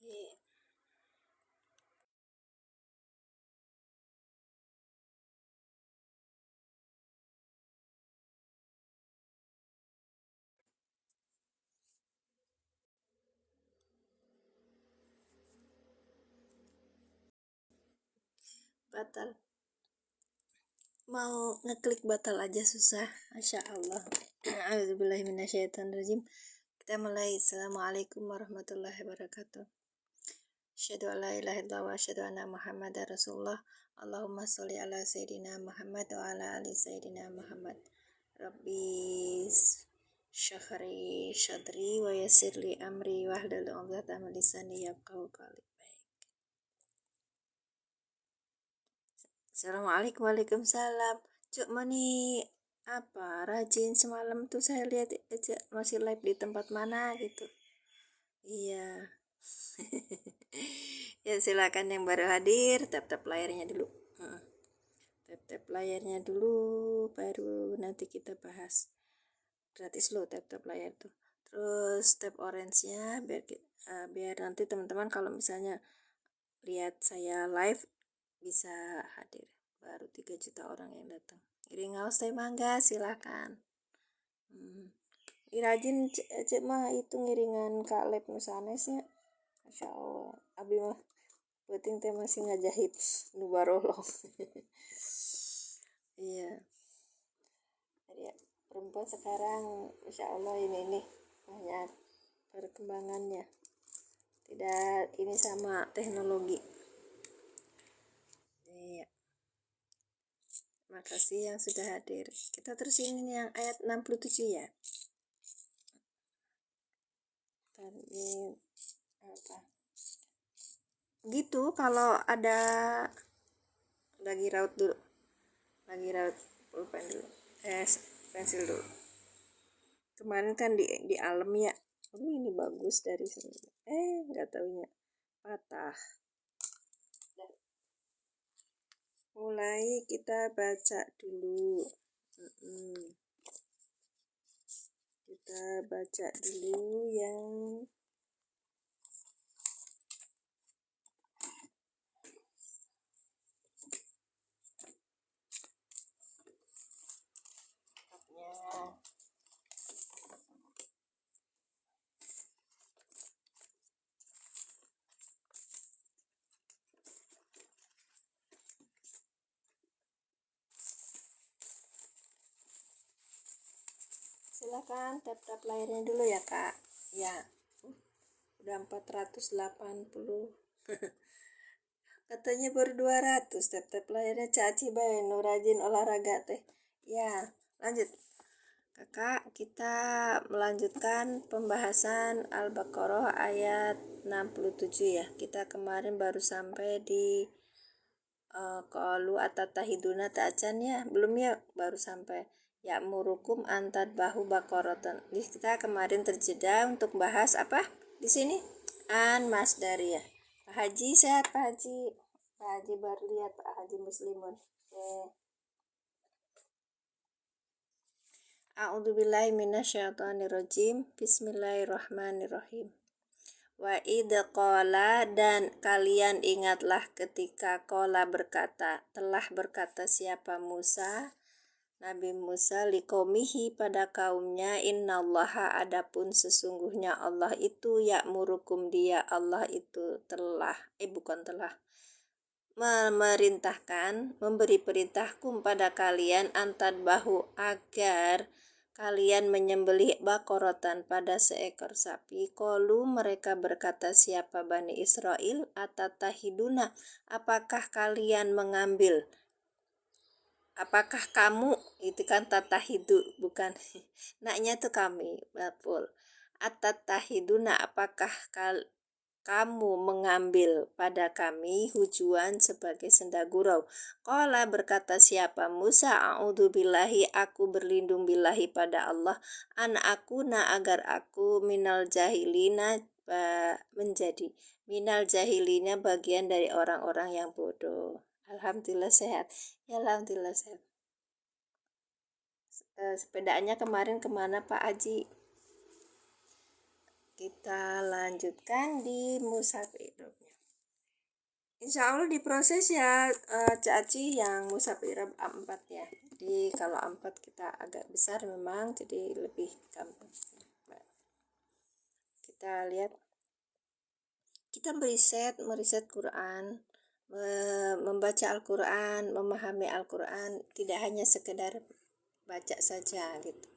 Iya. Batal. Mau ngeklik batal aja susah. Masya Allah. A'udzubillahiminasyaitonirrajim. Kita mulai. Assalamualaikum warahmatullahi wabarakatuh. Asyhadu an la ilaha illallah wa asyhadu anna Muhammadar Rasulullah. Allahumma sholli ala Sayyidina Muhammad wa ala ali Sayyidina Muhammad. Rabbis syahri syadri wa yassirli amri wahlul 'uqdatam min lisani yafqahu qawli. Assalamualaikum. Waalaikumsalam. Cuk Mani apa rajin semalam tuh saya lihat aja masih live di tempat mana gitu. Iya. Ya silakan yang baru hadir tap layarnya dulu. Tap layarnya dulu baru nanti kita bahas. Gratis loh tap layar tuh. Terus tap orange-nya biar nanti teman-teman kalau misalnya lihat saya live bisa hadir. Baru 3 juta orang yang datang. Iring ngaos teh mangga silakan. Rajin cek mah itu ngiringan Kak Lab nusanesnya. Masya Allah. Abi mah penting teh masih ngajahit nu barolong. Iya. Jadi ya, perempuan sekarang Masya Allah ini banyak perkembangannya. Tidak ini sama teknologi. Iya. Makasih yang sudah hadir. Kita terus ini yang ayat 67 ya. Tadi apa? Gitu kalau ada lagi raut dulu. Lagi raut pulpen dulu. Pensil dulu. Kemarin kan di alam ya. Ini bagus dari sini. Nggak taunya patah. Mulai kita baca dulu. Kita baca dulu yang silakan tap layarnya dulu ya Kak. Ya. Udah 480. Katanya baru 200. Tap layarnya Caci bae nu rajin olahraga teh. Ya, lanjut. Kakak, kita melanjutkan pembahasan Al-Baqarah ayat 67 ya. Kita kemarin baru sampai di qalu atatahiduna ta'can ya. Belum ya, baru sampai ya murukum antad bahu baqaratan. Jadi kita kemarin terjeda untuk bahas apa? Di sini an masdariyah. Pak Haji sehat Pak Haji. Pak Haji baru lihat Pak Haji Muslimun. A'udzubillahi minasyaitonirrajim. Bismillahirrahmanirrahim. Wa id qala, dan kalian ingatlah ketika qala berkata, telah berkata siapa Musa, Nabi Musa liqaumihi pada kaumnya, innallaha adapun sesungguhnya Allah itu ya'murukum, dia Allah itu memerintahkan, memberi perintahkum pada kalian antad bahu agar kalian menyembelih bakorotan pada seekor sapi. Qalu mereka berkata siapa Bani Israel, atatahiduna, apakah kalian mengambil, apakah kamu, itu kan tatahidu bukan naknya tuh kami betul. Atatahiduna, apakah kamu mengambil pada kami hujuan sebagai senda gurau. Qala berkata siapa Musa, a'udzubillahi, aku berlindung billahi pada Allah, an akuna, agar aku minal jahilina, menjadi minal jahilina, bagian dari orang-orang yang bodoh. Alhamdulillah sehat. Ya alhamdulillah sehat. Sepedanya kemarin kemana Pak Haji? kita lanjutkan di mushaf i'rabnya. Insya Allah diproses ya Caci yang mushaf i'rab A4 ya. Jadi kalau A4 kita agak besar memang, jadi lebih gampang. Kita lihat, kita meriset Quran, membaca Al-Quran, memahami Al-Quran, tidak hanya sekedar baca saja gitu.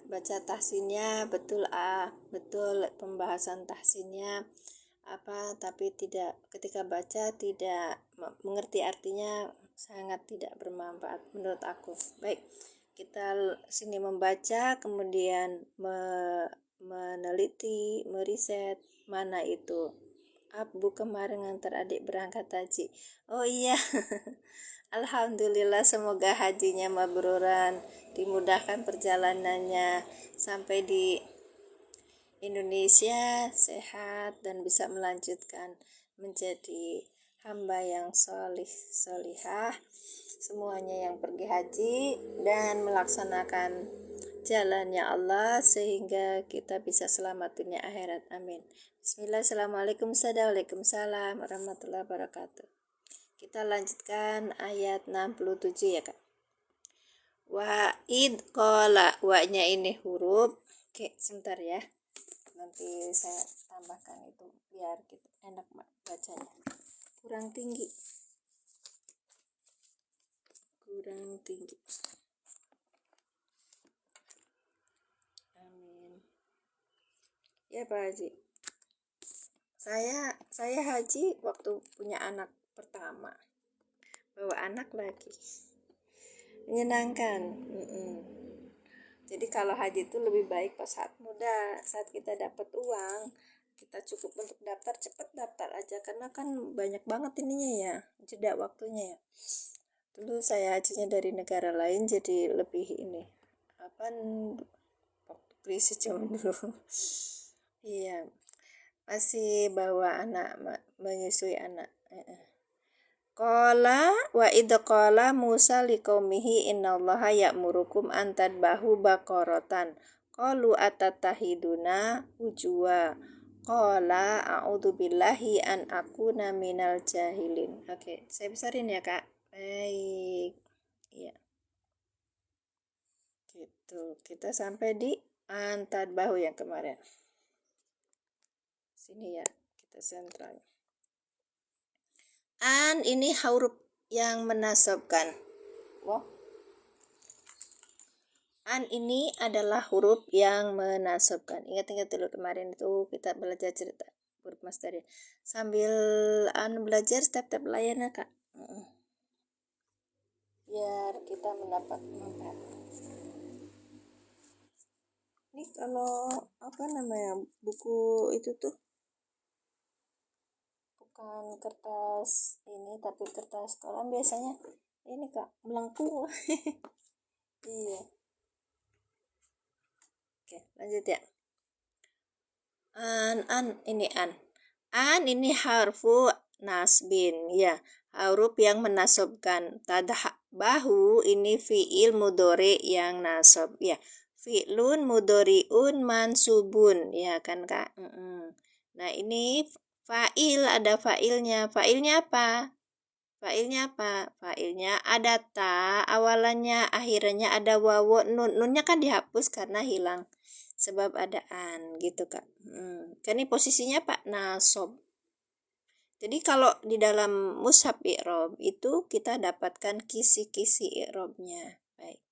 Baca tahsinnya betul, betul pembahasan tahsinnya apa, tapi tidak, ketika baca tidak mengerti artinya, sangat tidak bermanfaat menurut aku. Baik, kita sini membaca, kemudian meneliti, meriset mana itu. Abu kemarin ngantar adik berangkat haji. Oh iya. Alhamdulillah, semoga hajinya mabruran, dimudahkan perjalanannya sampai di Indonesia sehat dan bisa melanjutkan menjadi hamba yang solihah, semuanya yang pergi haji dan melaksanakan jalannya Allah sehingga kita bisa selamat dunia akhirat. Amin. Bismillah. Assalamualaikum warahmatullahi wabarakatuh. Kita lanjutkan ayat 67 ya Kak. Wa'id qala, wa-nya ini huruf. Oke, sebentar ya. Nanti saya tambahkan itu biar kita enak bacanya. Kurang tinggi. Amin. Ya Pak Haji. Saya haji waktu punya anak pertama. Bawa anak lagi. Menyenangkan. Jadi kalau haji itu lebih baik pas saat muda, saat kita dapat uang, kita cukup untuk daftar, cepet daftar aja karena kan banyak banget ininya ya, jeda waktunya ya. Dulu saya hajinya dari negara lain, jadi lebih ini waktu krisis zaman dulu. Iya, masih bawa anak, menyusui anak. Qala wa idh qala Musa liqaumihi innallaha ya'murukum an tadbahu baqaratan qalu atatahiduna ujwa qala a'udzubillahi an akuna minal jahilin. Oke, saya besarin ya Kak. Baik. Iya. Gitu. Kita sampai di an tadbahu yang kemarin. Sini ya, kita sentral. An ini huruf yang menasabkan. An ini adalah huruf yang menasabkan. Ingat-ingat dulu kemarin itu kita belajar cerita huruf masdar. Sambil belajar step-step layannya Kak. Biar kita mendapat manfaat. Ini kalau buku itu tuh bukan kertas ini tapi kertas kolam, biasanya ini Kak melengkung. Iya. Oke, lanjut ya. An ini harfu nasbin ya, huruf yang menasabkan. Tadbahu ini fi'il mudhari yang nasab ya. Fi'lun mudhari'un mansubun ya kan Kak. Nah ini fa'il, ada fa'ilnya. Fa'ilnya apa? Fa'ilnya ada ta, awalannya, akhirannya ada wawu, nunnya kan dihapus karena hilang sebab ada an gitu Kak. Kan ini posisinya Pak nasab. Jadi kalau di dalam mushaf i'rab itu kita dapatkan kisi-kisi i'rabnya. Baik.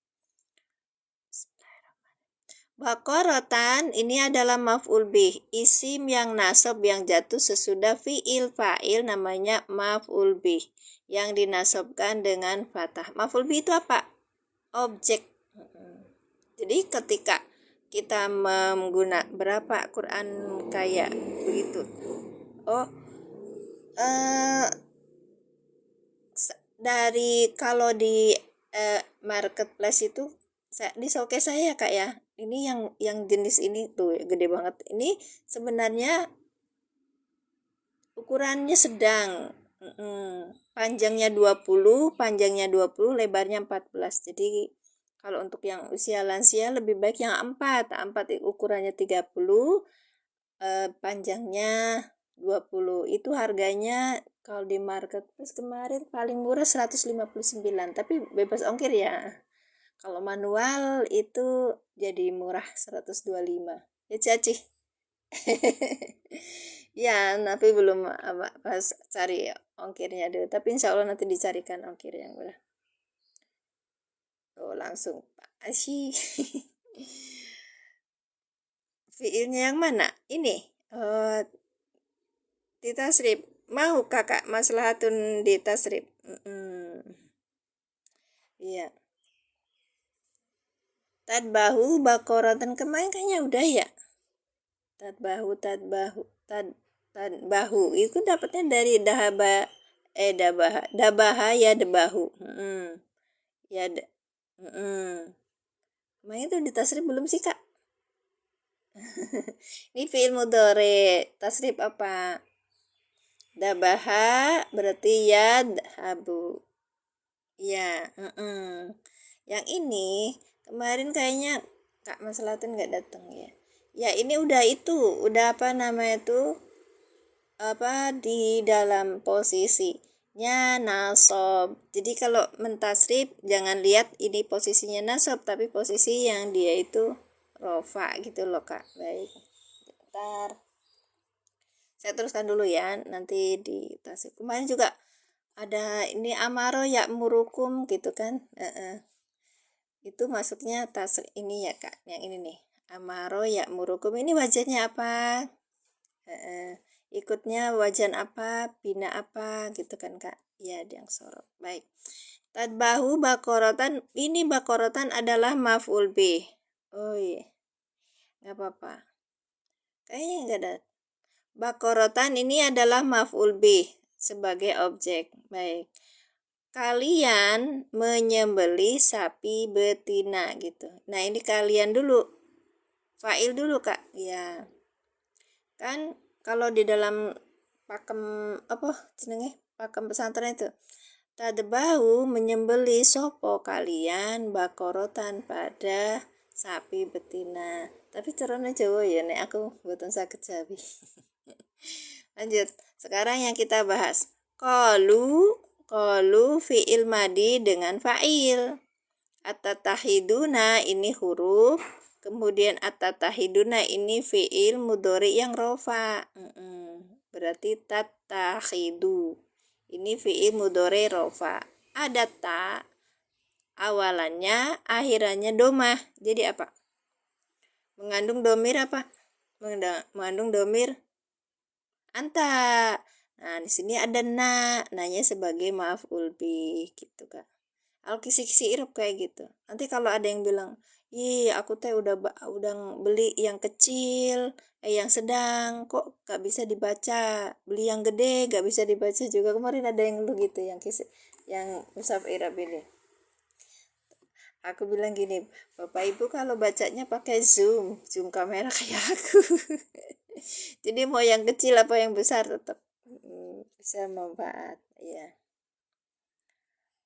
Baqaratan ini adalah maf'ul bih, isim yang nasab yang jatuh sesudah fi'il. Fa'il namanya maf'ul bih yang dinasabkan dengan fathah. Maf'ul bih itu apa? Objek. Jadi ketika kita menggunakan berapa Quran kayak begitu. Dari kalau di marketplace itu di showcase saya Kak ya. Ini yang jenis ini tuh gede banget. Ini sebenarnya ukurannya sedang. Panjangnya 20, lebarnya 14. Jadi kalau untuk yang usia lansia lebih baik yang 4 ukurannya 30, panjangnya 20. Itu harganya kalau di marketplace kemarin paling murah 159, tapi bebas ongkir ya. Kalau manual itu jadi murah 125. Ya Caci. Ya, tapi belum pas cari ongkirnya dulu. Tapi insya Allah nanti dicarikan ongkir yang murah. Oh, langsung Pak Asyi. Fiilnya yang mana? Ini. Di tasrif. Mau kakak maslahatun di tasrif? Iya. Tadbahu bakoratan kemarin kayaknya udah ya. Tadbahu tadbahu itu dapatnya dari dabaha ya debahu. Ya kemarin itu di tasrif belum sih kak? Ini fiil mudhari. Tasrif apa? Dabaha berarti yadhabu. Ya, yang ini kemarin kayaknya Kak Maslahatin nggak datang ya. Ya ini udah udah apa namanya itu apa di dalam posisinya nasab. Jadi kalau mentasrif jangan lihat ini posisinya nasab, tapi posisi yang dia itu rofa gitu loh Kak. Baik. Bentar. Saya teruskan dulu ya, nanti di tasrif. Kemarin juga ada ini amaro ya murukum gitu kan. Itu masuknya tas ini ya kak, yang ini nih, amaro ya murukum, ini wajahnya apa, ikutnya wajan apa, bina apa gitu kan kak, ya yang sorot. Baik, tadbahu bakorotan, ini bakorotan adalah maf'ul bih. Oh iya, nggak apa-apa, kayaknya nggak ada. Bakorotan ini adalah maf'ul bih sebagai objek. Baik, kalian menyembeli sapi betina gitu. Nah ini kalian dulu, fa'il dulu kak. Ya kan kalau di dalam pakem apa jenenge pakem pesantren itu, tadbahu menyembeli sopo kalian bakorotan pada sapi betina. Tapi caranya Jawa ya nek aku mboten saged jawi. Lanjut, sekarang yang kita bahas Qalu fi'il madi dengan fa'il. At-tatahiduna ini huruf, kemudian at-tatahiduna ini fi'il mudhari yang rofa. Berarti tatahidu. Ini fi'il mudhari rofa. Ada ta, awalannya, akhirannya domah. Jadi apa? Mengandung domir apa? Mengandung domir anta. Nah, di sini ada nanya sebagai maf'ul bih gitu Kak. Al-kisi-kisi irab kayak gitu. Nanti kalau ada yang bilang, "Ih, aku teh udah beli yang kecil, yang sedang, kok gak bisa dibaca? Beli yang gede gak bisa dibaca juga." Kemarin ada yang lu gitu yang musaf irab ini. Aku bilang gini, "Bapak Ibu kalau bacanya pakai zoom kamera kayak aku." Jadi mau yang kecil apa yang besar tetap bisa manfaat ya.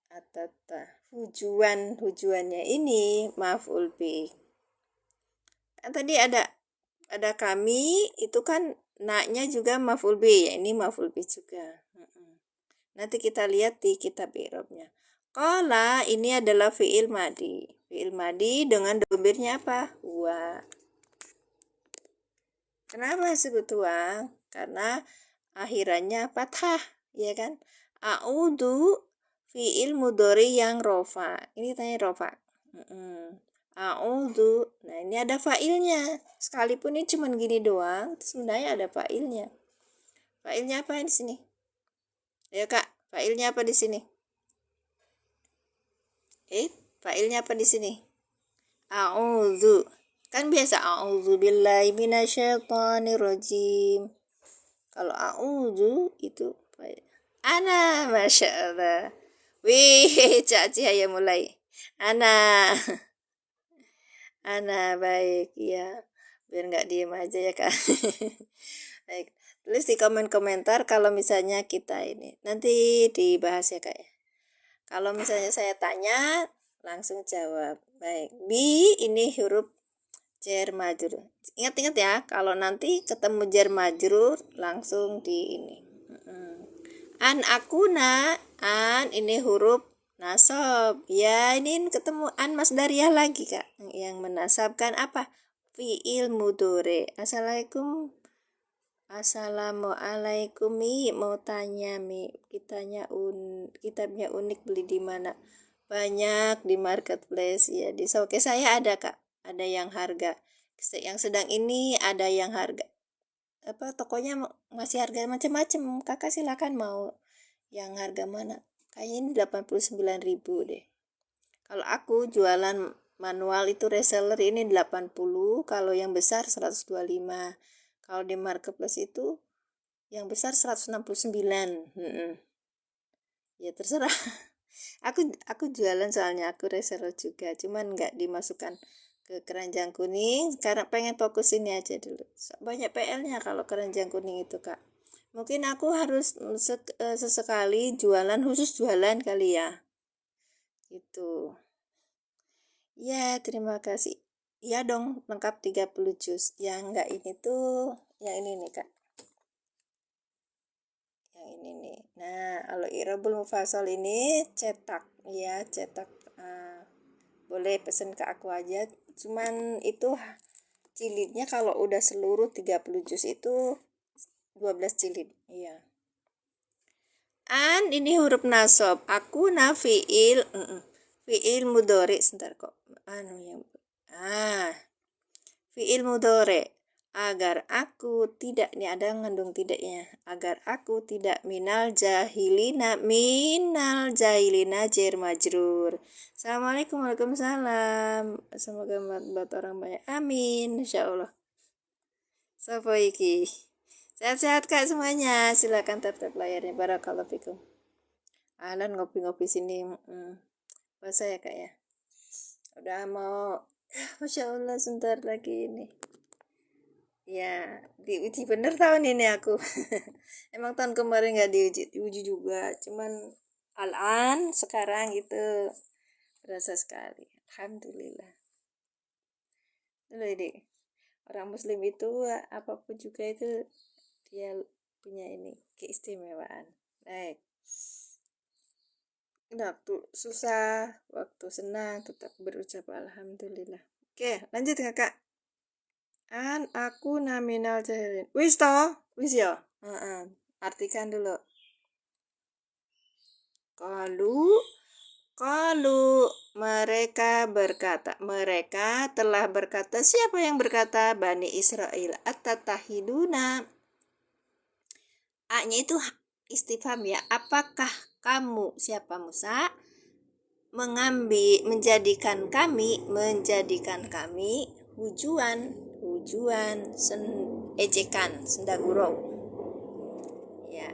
Atata hujuannya ini maf'ul bih. Kan tadi ada kami itu kan naknya juga maf'ul bih ya, ini maf'ul bih juga. Nanti kita lihat di kitab i'rabnya. Qala ini adalah fi'il madi. Fi'il madi dengan domirnya apa? Wa. Kenapa disebut wa? Karena akhirannya fathah, ya kan? A'udhu fi'il mudhari yang rofa. Ini tanya rofa. A'udhu. Nah, ini ada fa'ilnya. Sekalipun ini cuma gini doang, sebenarnya ada fa'ilnya. Fa'ilnya apa di sini? Ya, Kak. Fa'ilnya apa di sini? Fa'ilnya apa di sini? A'udhu. Kan biasa a'udhu billahi minasyaitonirrajim. Kalau a'udhu itu ana, masya Allah. Wih, Caci ayo mulai. Ana baik ya, biar nggak diem aja ya kak. Baik, tulis di komentar kalau misalnya kita ini nanti dibahas ya kak ya. Kalau misalnya saya tanya langsung jawab. Baik, bi ini huruf jar majrur. Ingat-ingat ya, kalau nanti ketemu jar majrur langsung di ini. An akuna, an ini huruf nasab. Ya, ini ketemu an masdariyah lagi, Kak. Yang menasabkan apa? Fi'il mudhari. Assalamualaikum Mi, mau tanya Mi, kitabnya unik beli di mana? Banyak di marketplace ya, di showcase saya ada Kak, ada yang harga yang sedang ini, ada yang harga apa tokonya masih harga macam-macam. Kakak silakan mau yang harga mana? Kayaknya ini 89.000 deh. Kalau aku jualan manual itu reseller ini 80, kalau yang besar 125. Kalau di marketplace itu yang besar 169. Ya terserah. Aku jualan soalnya aku reseller juga, cuman nggak dimasukkan ke keranjang kuning karena pengen fokus ini aja dulu. Banyak PL-nya kalau keranjang kuning itu Kak. Mungkin aku harus sesekali jualan, khusus jualan kali ya. Gitu. Ya, terima kasih. Ya dong, lengkap 30 juz. Yang enggak ini tuh, yang ini nih Kak. Yang ini nih. Nah, kalau Irabul Mufassal ini cetak. Ya, cetak. Boleh pesen ke aku aja. Cuman itu jilidnya kalau udah seluruh 30 juz itu 12 jilid. Iya. An ini huruf nasab. Aku fiil. Fiil mudhari sebentar kok. Fiil mudhari. Agar aku tidak, ini ada ngandung tidaknya. Agar aku tidak minal jahilina jar majrur. Assalamualaikum, waalaikumsalam. Semoga buat orang banyak. Amin, insyaallah. Sapa iki? Sehat-sehat Kak semuanya. Silakan tap-tap layarnya. Barakallahu fikum. Ahlan ngopi-ngopi sini. Puasa ya Kak ya. Udah mau Masya Allah sebentar lagi ini. Ya, diuji bener tahun ini aku. Emang tahun kemarin nggak diuji juga. Cuman al-an sekarang itu berasa sekali. Alhamdulillah. Dulu ini orang muslim itu apapun juga itu dia punya ini keistimewaan. Baik. Waktu susah, waktu senang tetap berucap alhamdulillah. Oke, lanjut Kakak. Aku nominal jahilin. Wis toh? Wis ya? Artikan dulu. Kalau mereka berkata, mereka telah berkata, siapa yang berkata? Bani Israel. At-tatahiduna. A-nya itu istifham ya. Apakah kamu, siapa Musa, menjadikan kami hujuan ejekan senda gurau ya.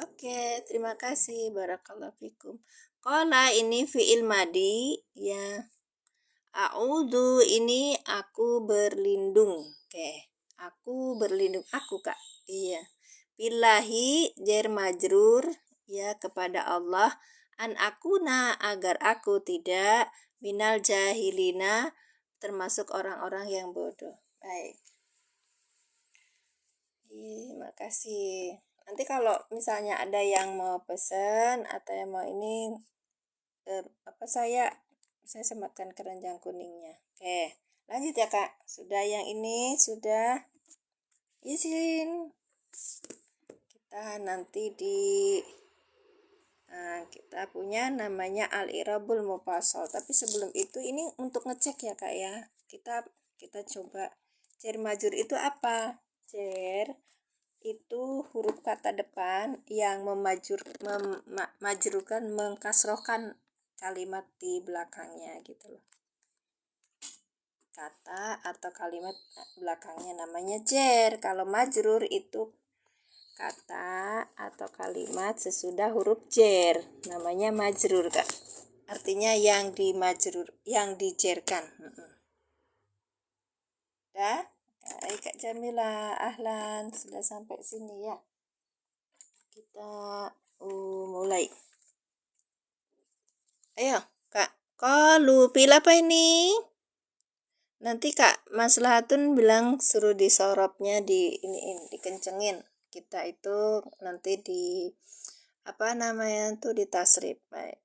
Oke, terima kasih, barakallahu fikum. Qala ini fi'il madi ya. A'udzu ini aku berlindung. Oke, aku berlindung, aku Kak. Iya. Billahi jar majrur ya, kepada Allah, an akuna, agar aku tidak minal jahilina, termasuk orang-orang yang bodoh. Baik. Terima kasih. Nanti kalau misalnya ada yang mau pesen atau yang mau ini saya sematkan keranjang kuningnya. Oke, lanjut ya Kak. Sudah yang ini sudah izin. Kita nanti kita punya namanya al-irabul mufassal. Tapi sebelum itu ini untuk ngecek ya Kak ya. Kita coba jar majrur itu apa? Jar itu huruf kata depan yang memajrukan, mengkasrohkan kalimat di belakangnya gitu loh. Kata atau kalimat belakangnya namanya jar. Kalau majrur itu kata atau kalimat sesudah huruf jar, namanya majrur Kak. Artinya yang dijerkan. Dah? Baik Kak Jamila, ahlan, sudah sampai sini ya. Kita mulai. Ayo Kak, pilih apa ini? Nanti Kak Maslahatun bilang suruh disorotnya di ini dikencengin. Kita itu nanti di apa namanya tuh di tasrif. Baik.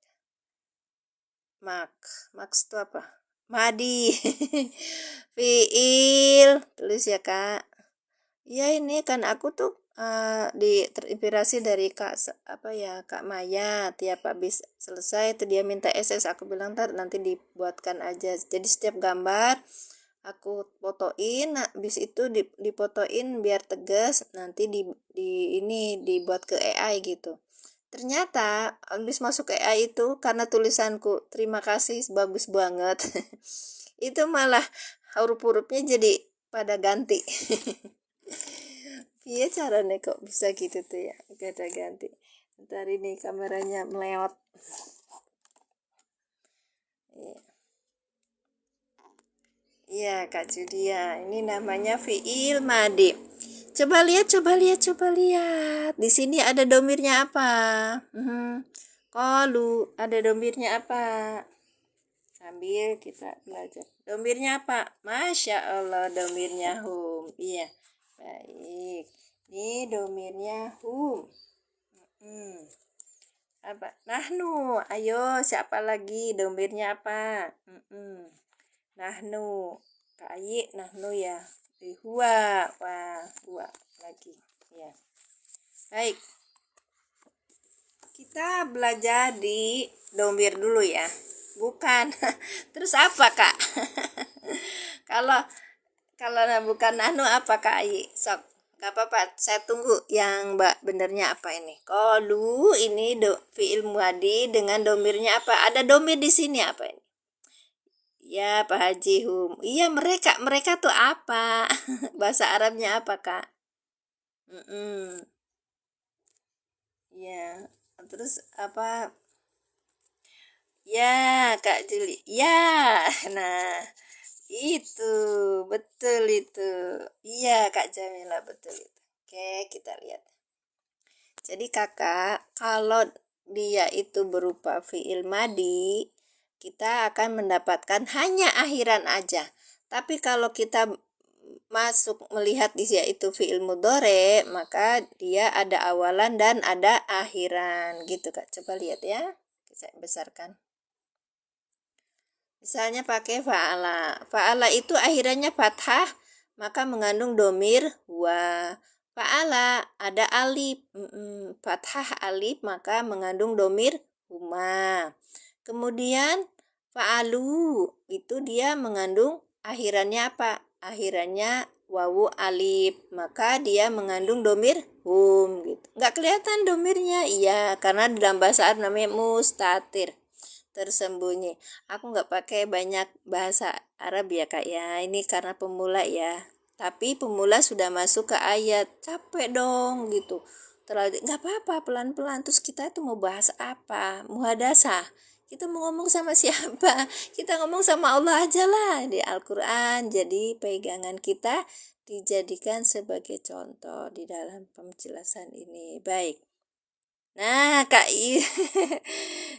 Max itu apa? Madi. Fiil. Tulis ya Kak. Ya ini kan aku tuh terinspirasi dari apa ya Kak Maya. Tiap habis selesai itu dia minta SS, aku bilang nanti dibuatkan aja. Jadi setiap gambar aku fotoin, nah, habis itu difotoin biar tegas, nanti ini dibuat ke AI gitu. Ternyata habis masuk ke AI itu karena tulisanku terima kasih bagus banget. Itu malah huruf-hurufnya jadi pada ganti. Iya caranya kok bisa gitu tuh ya, pada ganti. Ntar ini kameranya melewat. Iya. Iya, Kak Judia. Ini namanya fiil madi. Coba lihat, coba lihat, coba lihat. Di sini ada domirnya apa? Kolu, ada domirnya apa? Sambil kita belajar. Domirnya apa? Masya Allah, domirnya hum. Iya, baik. Ini domirnya hum. Apa? Nahnu. Ayo, siapa lagi? Domirnya apa? Nahnu. Kak Ayi, nahnu ya. Huwa. Wah, huwa lagi. Ya. Baik. Kita belajar di domir dulu ya. Bukan. Terus apa, Kak? Kalau kalau bukan nahnu apa, Kak Ayi? Sok. Gak apa-apa, saya tunggu yang mbak benernya apa ini. Qalu ini fi'il muadi dengan domirnya apa? Ada domir di sini apa ini? Ya, Pak Haji Hum. Iya, mereka tuh apa? Bahasa Arabnya apa, Kak? Ya, terus apa? Ya, Kak Juli. Ya, nah itu betul itu. Iya, Kak Jamila betul itu. Oke, kita lihat. Jadi kakak, kalau dia itu berupa fiil madi, kita akan mendapatkan hanya akhiran aja. Tapi kalau kita masuk melihat dia itu fiil mudhore, maka dia ada awalan dan ada akhiran gitu Kak. Coba lihat ya. Saya besarkan. Misalnya pakai fa'ala. Fa'ala itu akhirannya fathah, maka mengandung domir wa. Fa'ala ada alif, fathah alif maka mengandung domir huma. Kemudian fa'alu itu dia mengandung akhirannya apa? Akhirannya wawu alif, maka dia mengandung domir hum gitu. Nggak kelihatan domirnya, iya karena di dalam bahasa Arab namanya mustatir, tersembunyi. Aku nggak pakai banyak bahasa Arab ya Kak ya, ini karena pemula ya. Tapi pemula sudah masuk ke ayat, capek dong gitu. Terlalu nggak apa-apa, pelan-pelan. Terus kita itu mau bahas apa? Muhadasah. Kita mau ngomong sama siapa? Kita ngomong sama Allah aja lah di Al-Quran. Jadi pegangan kita dijadikan sebagai contoh di dalam penjelasan ini. Baik. Nah, Kak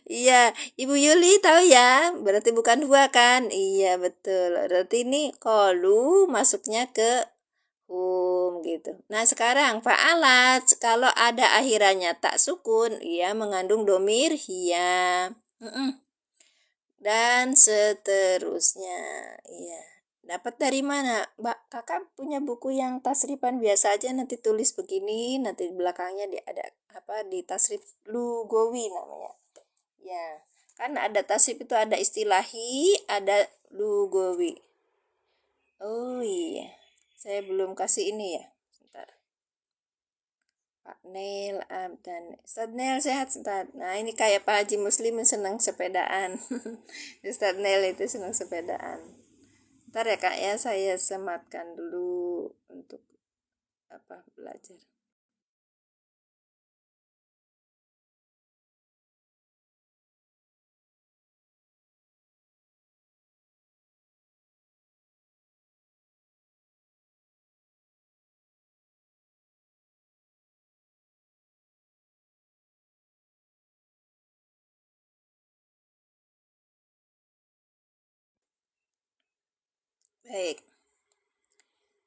iya, Ibu Yuli tahu ya, berarti bukan dua kan? Iya, betul. Berarti ini kolu masuknya ke hum gitu. Nah, sekarang fa'alat kalau ada akhirannya tak sukun, ia mengandung domir hiya. Dan seterusnya. Iya. Dapat dari mana? Mbak, kakak punya buku yang tasrifan biasa aja, nanti tulis begini, nanti di belakangnya ada apa di tasrif lugawi namanya. Ya, kan ada tasrif itu ada istilahi, ada lugawi. Oh iya, saya belum kasih ini ya. Sebentar. Pak Neil dan Ustaz Neil sehat Ustaz. Nah ini kayak Pak Haji Muslim yang senang sepedaan. Ustaz Neil itu senang sepedaan. Ntar ya Kak ya, saya sematkan dulu untuk apa belajar. Baik,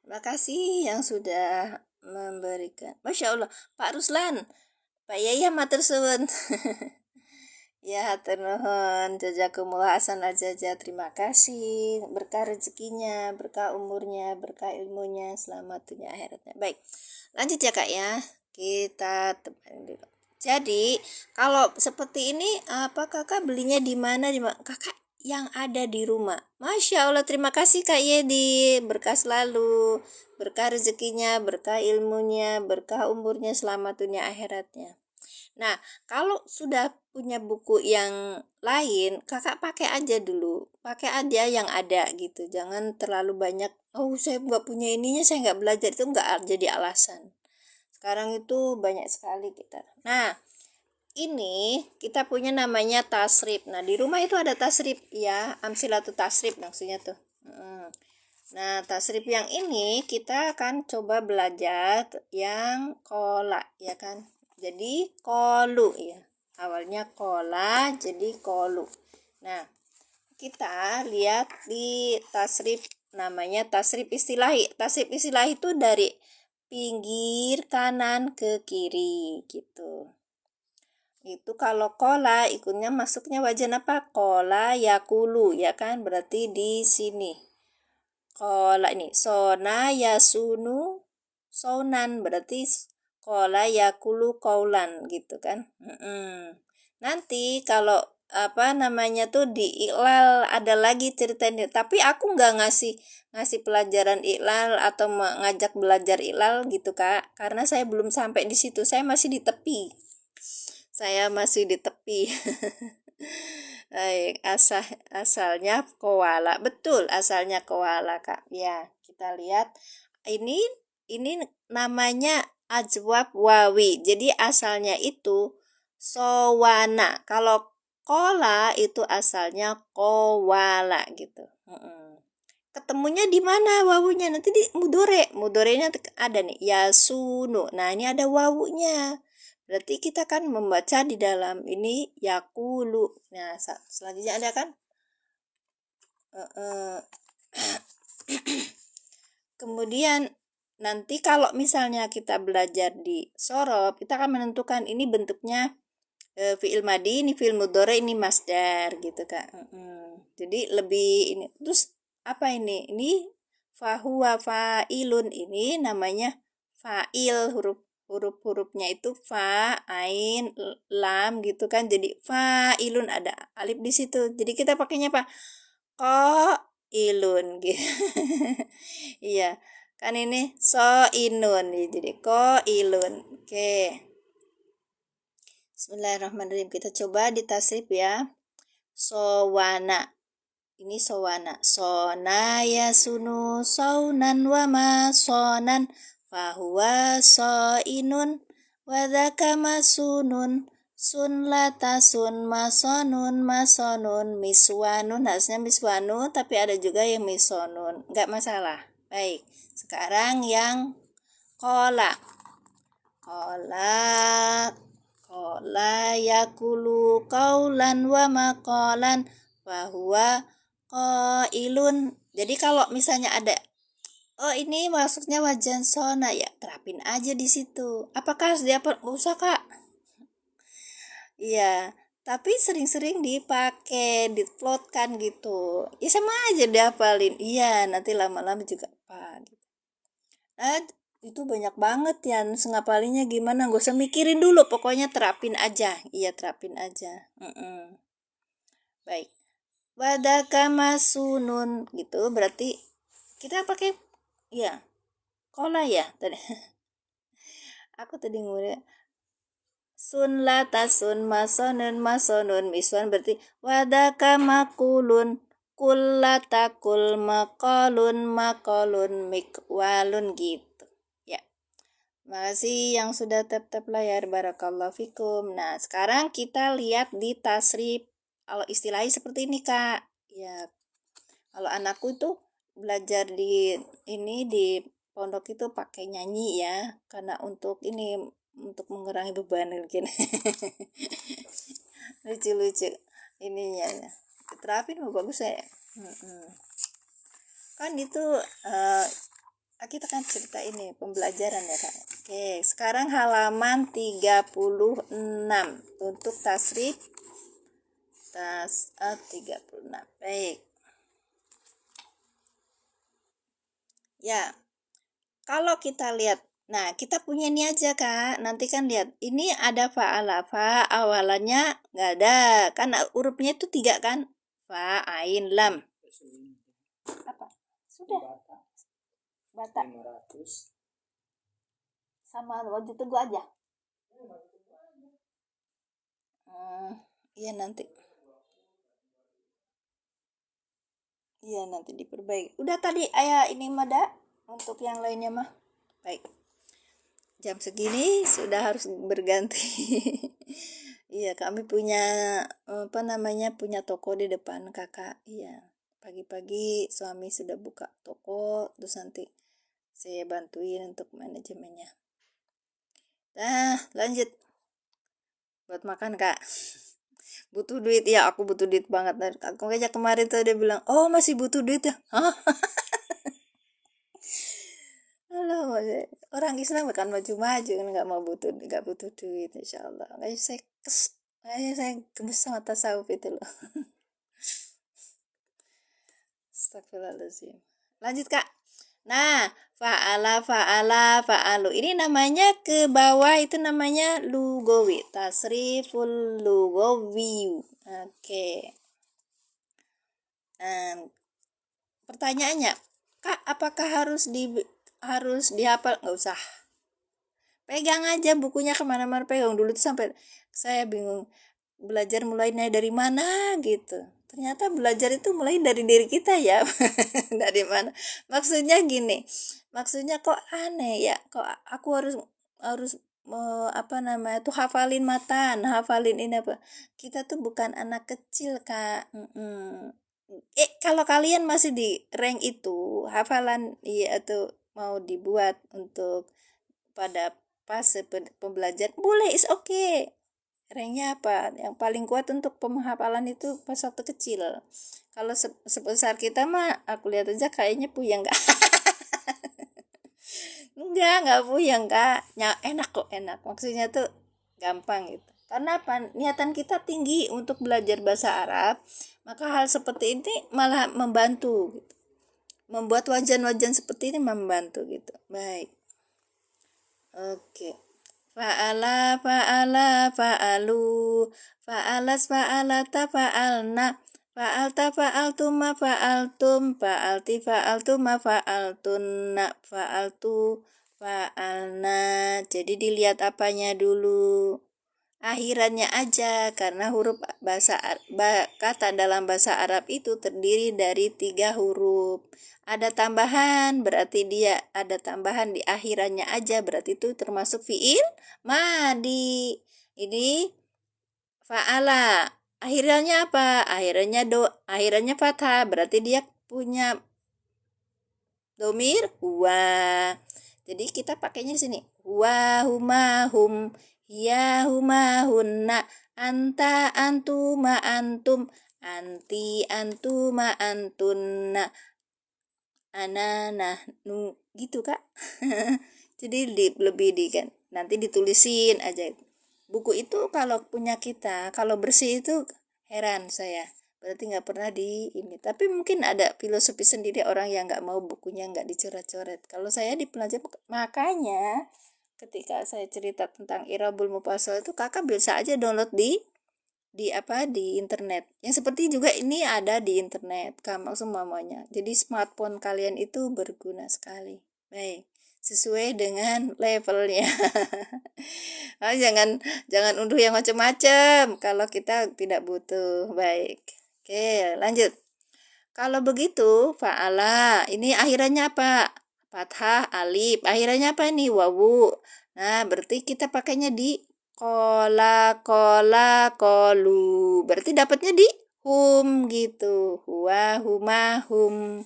terima kasih yang sudah memberikan. Masya Allah, Pak Ruslan, Pak Yaya matur suwun. Ya, hatur nuhun, jazakumullah hasan ajaja. Terima kasih, berkah rezekinya, berkah umurnya, berkah ilmunya, selamat dunia akhiratnya. Baik, lanjut ya Kak ya. Kita tebarin dulu. Jadi, kalau seperti ini, apa Kakak belinya di mana? Kakak yang ada di rumah. Masya Allah, terima kasih Kak Yedi. Berkah selalu, berkah rezekinya, berkah ilmunya, berkah umurnya, selamat dunia akhiratnya. Nah, kalau sudah punya buku yang lain, kakak pakai aja dulu. Pakai aja yang ada gitu. Jangan terlalu banyak, oh saya nggak punya ininya, saya nggak belajar. Itu nggak jadi alasan. Sekarang itu banyak sekali kita. Nah, ini kita punya namanya tasrif. Nah, di rumah itu ada tasrif ya. Amsilatut tasrif maksudnya tuh. Nah, tasrif yang ini kita akan coba belajar yang kola ya kan. Jadi kolu ya. Awalnya kola jadi kolu. Nah, kita lihat di tasrif namanya tasrif istilahi. Tasrif istilahi itu dari pinggir kanan ke kiri gitu. Itu kalau kola ikutnya masuknya wajan apa? Kola yakulu ya kan, berarti di sini. Kola ini sona yasunu sonan, berarti kola yakulu kaulan gitu kan. Nanti kalau apa namanya tuh di iklal ada lagi ceritanya, tapi aku nggak ngasih pelajaran iklal atau mengajak belajar iklal gitu Kak, karena saya belum sampai di situ, saya masih di tepi. Baik, asalnya koala. Betul, asalnya koala, Kak. Ya, kita lihat ini namanya ajwab wawi. Jadi asalnya itu sowana. Kalau kola itu asalnya kowala gitu. Ketemunya di mana wawunya? Nanti di mudore. Mudorenya ada nih, yasunu. Nah, ini ada wawunya. Berarti kita kan membaca di dalam ini yakulu. Nah, selanjutnya ada kan? Kemudian nanti kalau misalnya kita belajar di sorob, kita akan menentukan ini bentuknya fi'il madi, ini fi'il mudhari, ini masdar gitu Kak. Jadi lebih ini. Terus apa ini? Ini fahuwa fa'ilun, ini namanya fa'il, hurufnya itu fa, ain, lam gitu kan. Jadi fa'ilun ada alif di situ. Jadi kita pakainya apa? Qailun gitu. Iya. Kan ini inun, jadi qailun. Oke. Bismillahirrahmanirrahim. Kita coba di tasrif ya. Sowana. Ini sowana. Sona yasunu saunan wama sonan fahuwa soinun wadhaka masunun sun latasun masonun masonun miswanun. Harusnya miswanun, tapi ada juga yang misonun. Enggak masalah. Baik. Sekarang yang kola. Kola yakulu kaulan wa makolan bahwa qailun. Jadi kalau misalnya ada ini masuknya wajan sona, ya terapin aja di situ. Apakah harus dihafal? Nggak usah Kak. Iya, tapi sering-sering dipakai, diplotkan gitu. Ya sama aja dihafalin. Iya, nanti lama-lama juga apa gitu. Itu banyak banget ya, ngapalinya gimana, gak usah mikirin dulu, pokoknya terapin aja. Iya, terapin aja. Baik, wadaka masunun gitu, berarti kita pakai ya kola ya tadi. Aku tadi ngurus sun latasun masonun masonun miswan, berarti wadaka makulun kullatakul makolun makolun mikwalun gitu ya. Makasih yang sudah tap-tap layar, barakallahu fikum. Nah, sekarang kita lihat di tasrif. Kalau istilahnya seperti ini, Kak. Ya, kalau anakku tuh belajar di pondok itu pakai nyanyi ya, karena untuk mengurangi beban mungkin. Lucu-lucu ininya. Terapin bagus ya. Kan itu kita kan cerita ini pembelajaran ya Kak. Oke, sekarang halaman 36 untuk tasrif 36. Baik. Ya, kalau kita lihat, nah kita punya ini aja Kak. Nanti kan lihat, ini ada fa'ala, fa awalannya nggak ada. Kan hurufnya itu 3 kan? Fa, ain, lam. Apa? Sudah. Bata. 500. Sama wajib teguh aja. Iya nanti. Iya nanti diperbaiki. Udah tadi ayah ini mada untuk yang lainnya mah. Baik. Jam segini sudah harus berganti. Iya, kami punya punya toko di depan Kakak. Iya. Pagi-pagi suami sudah buka toko, terus nanti saya bantuin untuk manajemennya. Nah, lanjut. Buat makan, Kak. Butuh duit ya, aku butuh duit banget. Aku aja kemarin tuh dia bilang, "Oh, masih butuh duit ya?" Hah? Halo, orang Islam kan maju-maju kan nggak butuh duit, insya Allah. Saya gemes sama tasawuf itu loh. Astagfirullahaladzim. Lanjut Kak. Nah, fa'alu. Ini namanya ke bawah itu namanya lugawi. Tasriful lugawi. Oke. Pertanyaannya, Kak, apakah harus dihafal? Nggak usah. Pegang aja bukunya kemana-mana, pegang dulu tuh sampai saya bingung belajar mulainya dari mana gitu. Ternyata belajar itu mulai dari diri kita ya. Dari mana? Maksudnya kok aneh ya, kok aku harus tuh hafalin matan, hafalin ini apa. Kita tuh bukan anak kecil Kak. Kalau kalian masih di rank itu, hafalan iya atau mau dibuat untuk pada fase pembelajaran boleh, is okay. Ranknya apa? Yang paling kuat untuk penghafalan itu pas waktu kecil. Kalau sebesar kita mah aku lihat aja kayaknya puyeng Kak. Enggak puyeng Kak. Enak kok, enak. Maksudnya tuh gampang gitu. Karena apa? Niatan kita tinggi untuk belajar bahasa Arab, maka hal seperti ini malah membantu gitu. Membuat wajan-wajan seperti ini membantu gitu. Baik. Oke. Fa'ala, fa'alu, fa'alata, fa'alna, fa'alta, fa'altuma, fa'altum, fa'altuma, fa'altunna, fa'altu, fa'alna. Jadi dilihat apanya dulu. Akhirannya aja, karena huruf kata dalam bahasa Arab itu terdiri dari 3 huruf. Ada tambahan, berarti dia ada tambahan di akhirannya aja, berarti itu termasuk fiil madi. Ini fa'ala. Akhirannya apa? Akhirannya fathah, berarti dia punya domir huwa. Jadi kita pakainya di sini. Huwa, huma, hum, hiya, huma, hunna, anta, antuma, antum, anti, antuma, antunna, ana, nahnu, gitu Kak. Jadi lebih kan. Nanti ditulisin aja. Buku itu kalau punya kita, kalau bersih itu heran saya. Berarti nggak pernah di ini. Tapi mungkin ada filosofi sendiri orang yang nggak mau bukunya nggak dicoret-coret. Kalau saya di pelajar, makanya ketika saya cerita tentang Irabul Mufassal itu kakak bisa aja download di internet. Yang seperti juga ini ada di internet, kamu semuanya. Jadi smartphone kalian itu berguna sekali. Baik, sesuai dengan levelnya. jangan unduh yang macam-macam kalau kita tidak butuh. Baik. Oke, lanjut. Kalau begitu, fa'ala, ini akhirannya apa? Fathah, alif. Akhirannya apa ini? Wawu. Nah, berarti kita pakainya di kola, kolu. Berarti dapatnya di hum gitu. Huwa, huma, hum.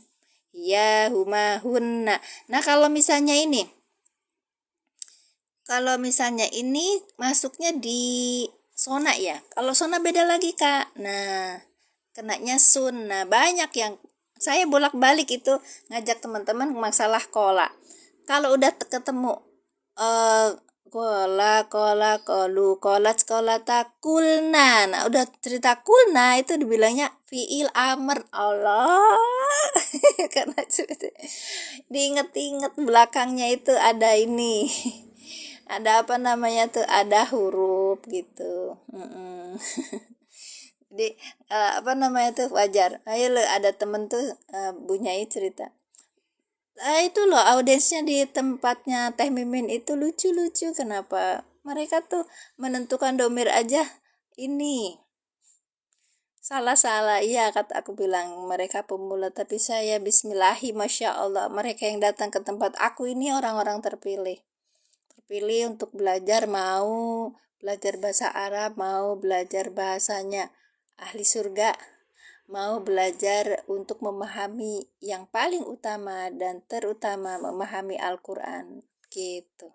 Ya, huma, hunna. Nah, kalau misalnya ini masuknya di sona ya. Kalau sona beda lagi, Kak. Nah, kenanya sun. Nah, banyak yang Saya bolak-balik itu ngajak teman-teman masalah kola. Kalau udah ketemu eh kola kolat sekolah takulna, nah udah cerita kulna itu dibilangnya fiil amr. Allah. Karena diinget-inget belakangnya itu ada ini. Ada apa namanya tuh, ada huruf gitu. Jadi apa namanya tuh wajar. Ayo lo, ada temen tuh Bunyai cerita, itu loh audiensnya di tempatnya Teh Mimin itu lucu-lucu, kenapa mereka tuh menentukan domir aja ini salah-salah. Iya, kata aku bilang mereka pemula, tapi saya bismillahi masya Allah, mereka yang datang ke tempat aku ini orang-orang terpilih untuk belajar, mau belajar bahasa Arab, mau belajar bahasanya ahli surga, mau belajar untuk memahami yang paling utama dan terutama memahami Al-Quran gitu.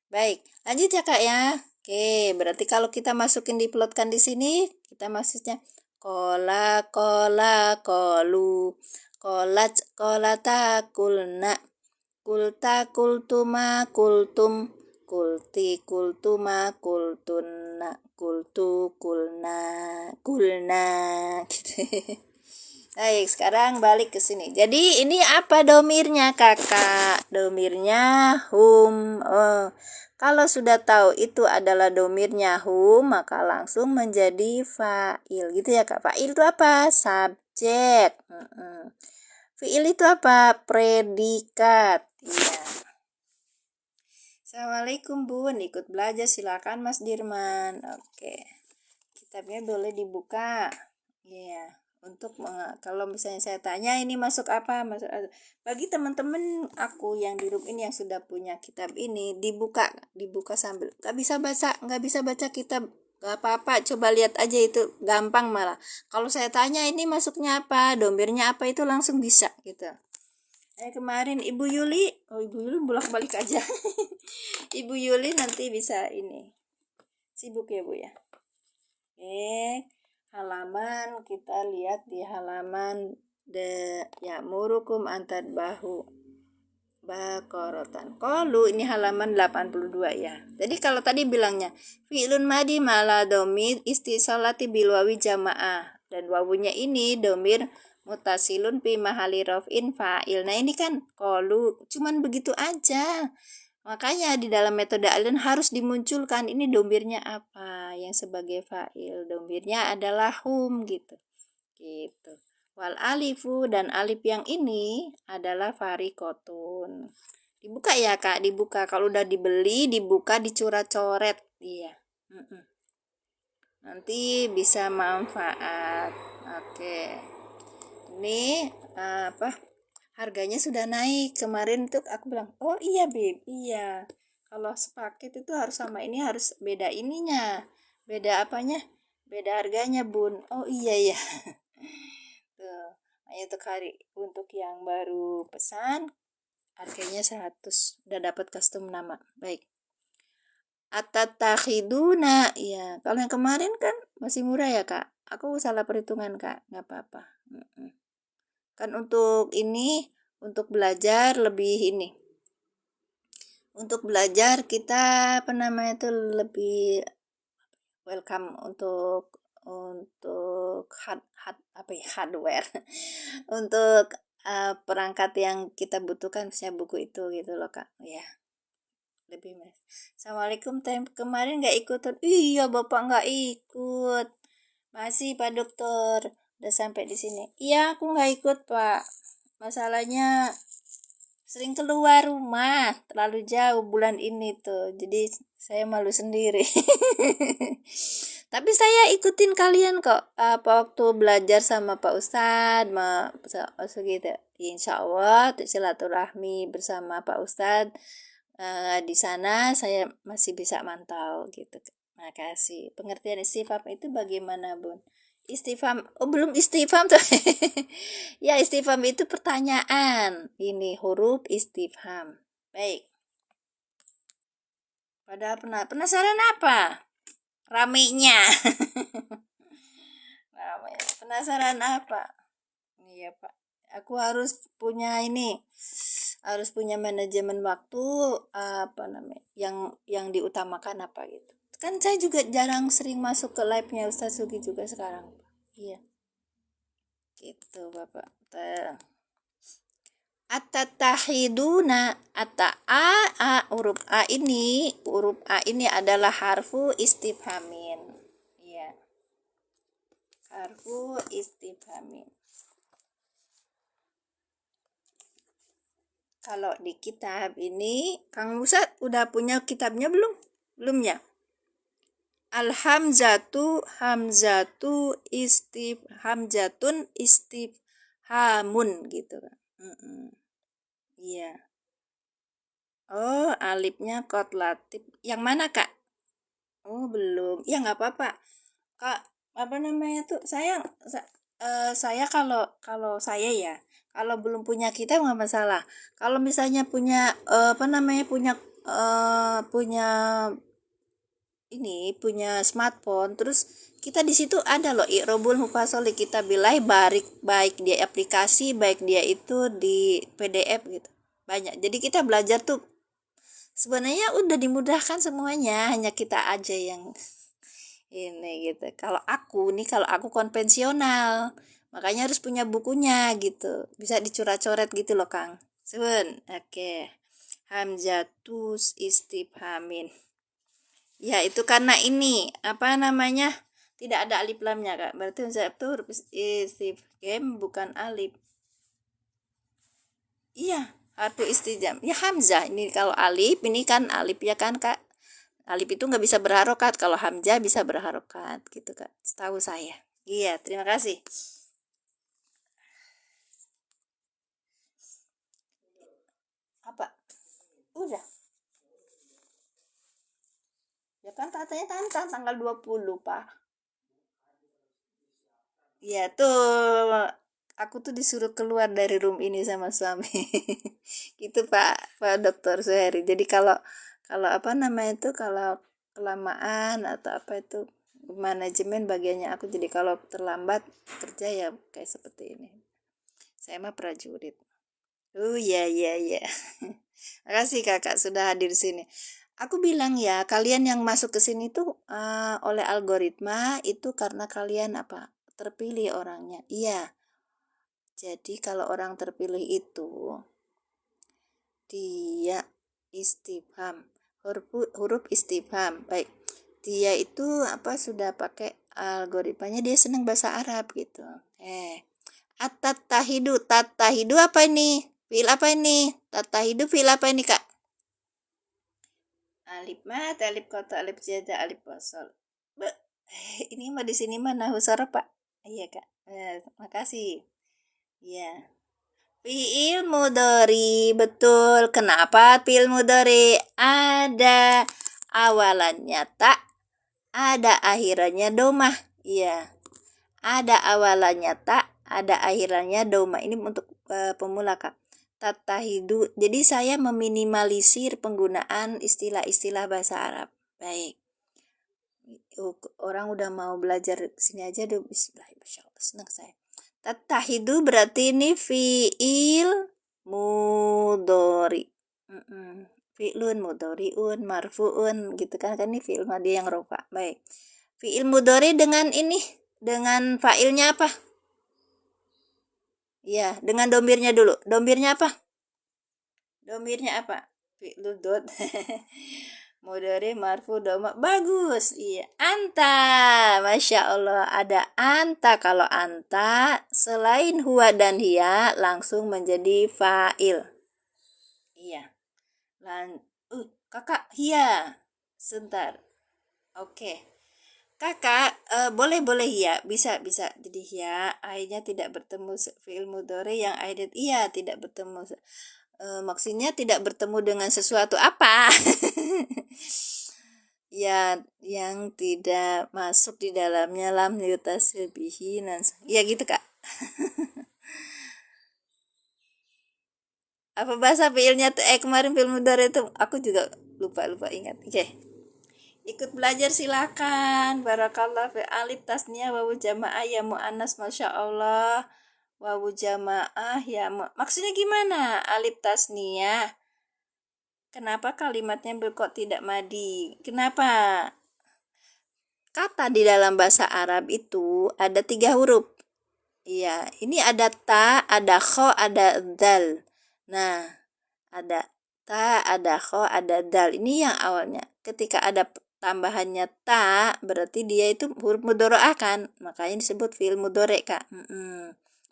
Baik, lanjut ya kak ya. Oke, berarti kalau kita masukin diplotkan di sini, kita maksudnya kola kola kolu, kolat kolata kulna, kulta kultuma kultum, kulti kultuma kultunna, kultu kulna kulna gitu. Baik, sekarang balik ke sini. Jadi ini apa domirnya kakak? Domirnya hum. Oh, kalau sudah tahu itu adalah domirnya hum, maka langsung menjadi fa'il. Gitu ya kak. Fa'il itu apa? Subjek. Fi'il itu apa? Predikat. Iya. Assalamualaikum bun, ikut belajar silakan Mas Dirman. Oke, kitabnya boleh dibuka. Iya. Untuk kalau misalnya saya tanya ini masuk apa, masuk bagi teman-teman aku yang di room ini yang sudah punya kitab ini, dibuka sambil nggak bisa baca kitab, nggak apa-apa, coba lihat aja, itu gampang malah. Kalau saya tanya ini masuknya apa, domirnya apa, itu langsung bisa gitu. Kemarin Ibu Yuli bolak-balik aja. Ibu Yuli nanti bisa ini, sibuk ya Bu ya. Halaman, kita lihat di halaman murukum antad bahu bakorotan kolu, ini halaman 82 ya. Jadi kalau tadi bilangnya fi'lun madi mala domir istisolati bilwawi jamaah, dan wawunya ini domir mutasilun pi mahali rof'in fa'il. Nah ini kan kolu cuman begitu aja. Makanya di dalam metode alien harus dimunculkan ini domirnya apa yang sebagai fa'il. Domirnya adalah hum gitu. Gitu. Wal alifu, dan alif yang ini adalah farikotun. Dibuka ya kak, dibuka. Kalau udah dibeli, dibuka, dicoret-coret. Iya. Nanti bisa manfaat. Oke. Ini apa? Harganya sudah naik. Kemarin tuh aku bilang, oh iya Beb, iya, kalau sepaket itu harus sama ini, harus beda ininya, beda apanya, beda harganya bun. Oh iya ya. Tuh, ayo tuh hari untuk yang baru pesan harganya 100, udah dapat custom nama. Baik, atatakhiduna, ya kalau yang kemarin kan masih murah ya kak, aku salah perhitungan kak, nggak apa-apa. Kan untuk ini, untuk belajar lebih ini, untuk belajar kita apa namanya itu lebih welcome untuk hardware untuk perangkat yang kita butuhkan, misalnya buku itu gitu loh kak ya, lebih mas. Assalamualaikum, kemarin nggak ikutan. Iya bapak nggak ikut, masih Pak Dokter, udah sampai di sini. Iya aku nggak ikut Pak, masalahnya sering keluar rumah terlalu jauh bulan ini tuh, jadi saya malu sendiri. Tapi saya ikutin kalian kok, waktu belajar sama Pak Ustadz, gitu. Insya Allah silaturahmi bersama Pak Ustadz, di sana saya masih bisa mantau gitu. Makasih. Pengertian istifham itu bagaimana bun? Istifham, oh belum istifham tuh. Ya istifham itu pertanyaan, ini huruf istifham. Baik, pada penasaran apa? Ramenya. Penasaran apa? Iya pak, Aku harus punya ini, harus punya manajemen waktu, apa namanya, yang diutamakan apa gitu. Kan saya juga jarang sering masuk ke live-nya Ustaz Sugi juga sekarang. Iya, gitu Bapak. At-tatahiduna, huruf A ini adalah harfu istifhamin. Iya, harfu istifhamin. Kalau di kitab ini, Kang Musa udah punya kitabnya belum? Belum ya? Hamzatun istifhamun gitu kan. Iya. Oh, alifnya kotlatif. Yang mana, Kak? Oh, belum. Ya nggak apa-apa. Kak, apa namanya tuh? Saya kalau kalau saya ya, kalau belum punya kitab nggak masalah. Kalau misalnya punya apa namanya punya punya smartphone, terus kita di situ ada loh i'robul mufasoli kita bilai, baik dia aplikasi, baik dia itu di PDF gitu. Banyak. Jadi kita belajar tuh sebenarnya udah dimudahkan semuanya, hanya kita aja yang ini gitu. Kalau aku konvensional, makanya harus punya bukunya gitu, bisa dicoret-coret gitu loh Kang. Oke. Hamzatus istifhamin. Ya itu karena ini apa namanya, tidak ada alif lamnya Kak, berarti hamzah itu huruf istifham bukan alif. Iya, harfu istijam ya hamzah. Ini kalau alif, ini kan alif ya kan Kak. Alif itu nggak bisa berharokat, kalau hamzah bisa berharokat gitu Kak, setahu saya. Iya, terima kasih. Apa? Udah. Ya kan katanya tanggal 20 Pak. Iya tuh, aku tuh disuruh keluar dari room ini sama suami. Gitu Pak Dokter Suheri. Jadi kalau kalau apa namanya itu, kalau kelamaan atau apa itu, manajemen bagiannya aku, jadi kalau terlambat kerja ya kayak seperti ini. Saya mah prajurit. Iya iya iya. Makasih Kakak sudah hadir di sini. Aku bilang ya, kalian yang masuk ke sini tuh oleh algoritma itu karena kalian apa? Terpilih orangnya. Iya. Jadi kalau orang terpilih itu dia istifham, huruf istifham. Baik. Dia itu apa sudah pakai algoritmanya, dia senang bahasa Arab gitu. Tatahidu apa ini? Fiil apa ini? Tatahidu fiil apa ini, Kak? Alif mat, alif kota, alif jada, alif wasol. Ini mah di sini mah nahu sorof, Pak. Iya, Kak. Makasih. Iya. Fiil mudhari, betul. Kenapa fiil mudhari? Ada awalannya tak, ada akhirannya domah. Iya. Ada awalannya tak, ada akhirannya domah. Ini untuk pemula Kak. Tatahidu. Jadi saya meminimalisir penggunaan istilah-istilah bahasa Arab. Baik. Orang udah mau belajar sini aja deh. Bismillahirrahmanirrahim. Senang saya. Tatahidu berarti ini fiil mudori. Fi'lun mudoriun marfuun gitu kan, ini fi'il madhi yang rofa. Baik. Fi'il mudori dengan ini, dengan fa'ilnya apa? Ya, dengan domirnya dulu. Domirnya apa? Domirnya apa? Fi'lul dot. Mudori marfu doma. Bagus. Iya, anta. Masya Allah, ada anta. Kalau anta selain huwa dan hiya langsung menjadi fa'il. Iya. Kakak hiya. Sebentar. Oke. Kakak boleh ya, bisa jadi ya, akhirnya tidak bertemu fi'il mudhari yang akhirnya iya tidak bertemu, maksudnya tidak bertemu dengan sesuatu apa. Ya yang tidak masuk di dalamnya lam yutasil bihi ya gitu Kak. Apa bahasa fi'ilnya tuh kemarin fi'il mudhari itu aku juga lupa ingat. Oke. Ikut belajar silakan. Barakallah fi alif tasniah wawu jamaah ya muannas, masya Allah. Wawu jamaah ya. Maksudnya gimana? Alif tasniyah. Kenapa kalimatnya kok tidak madi? Kenapa? Kata di dalam bahasa Arab itu ada 3 huruf. Iya, ini ada ta, ada kho, ada dal. Nah, ada ta, ada kho, ada dal. Ini yang awalnya. Ketika ada tambahannya ta, berarti dia itu huruf mudhari'ah kan. Makanya disebut fi'il mudhari', Kak.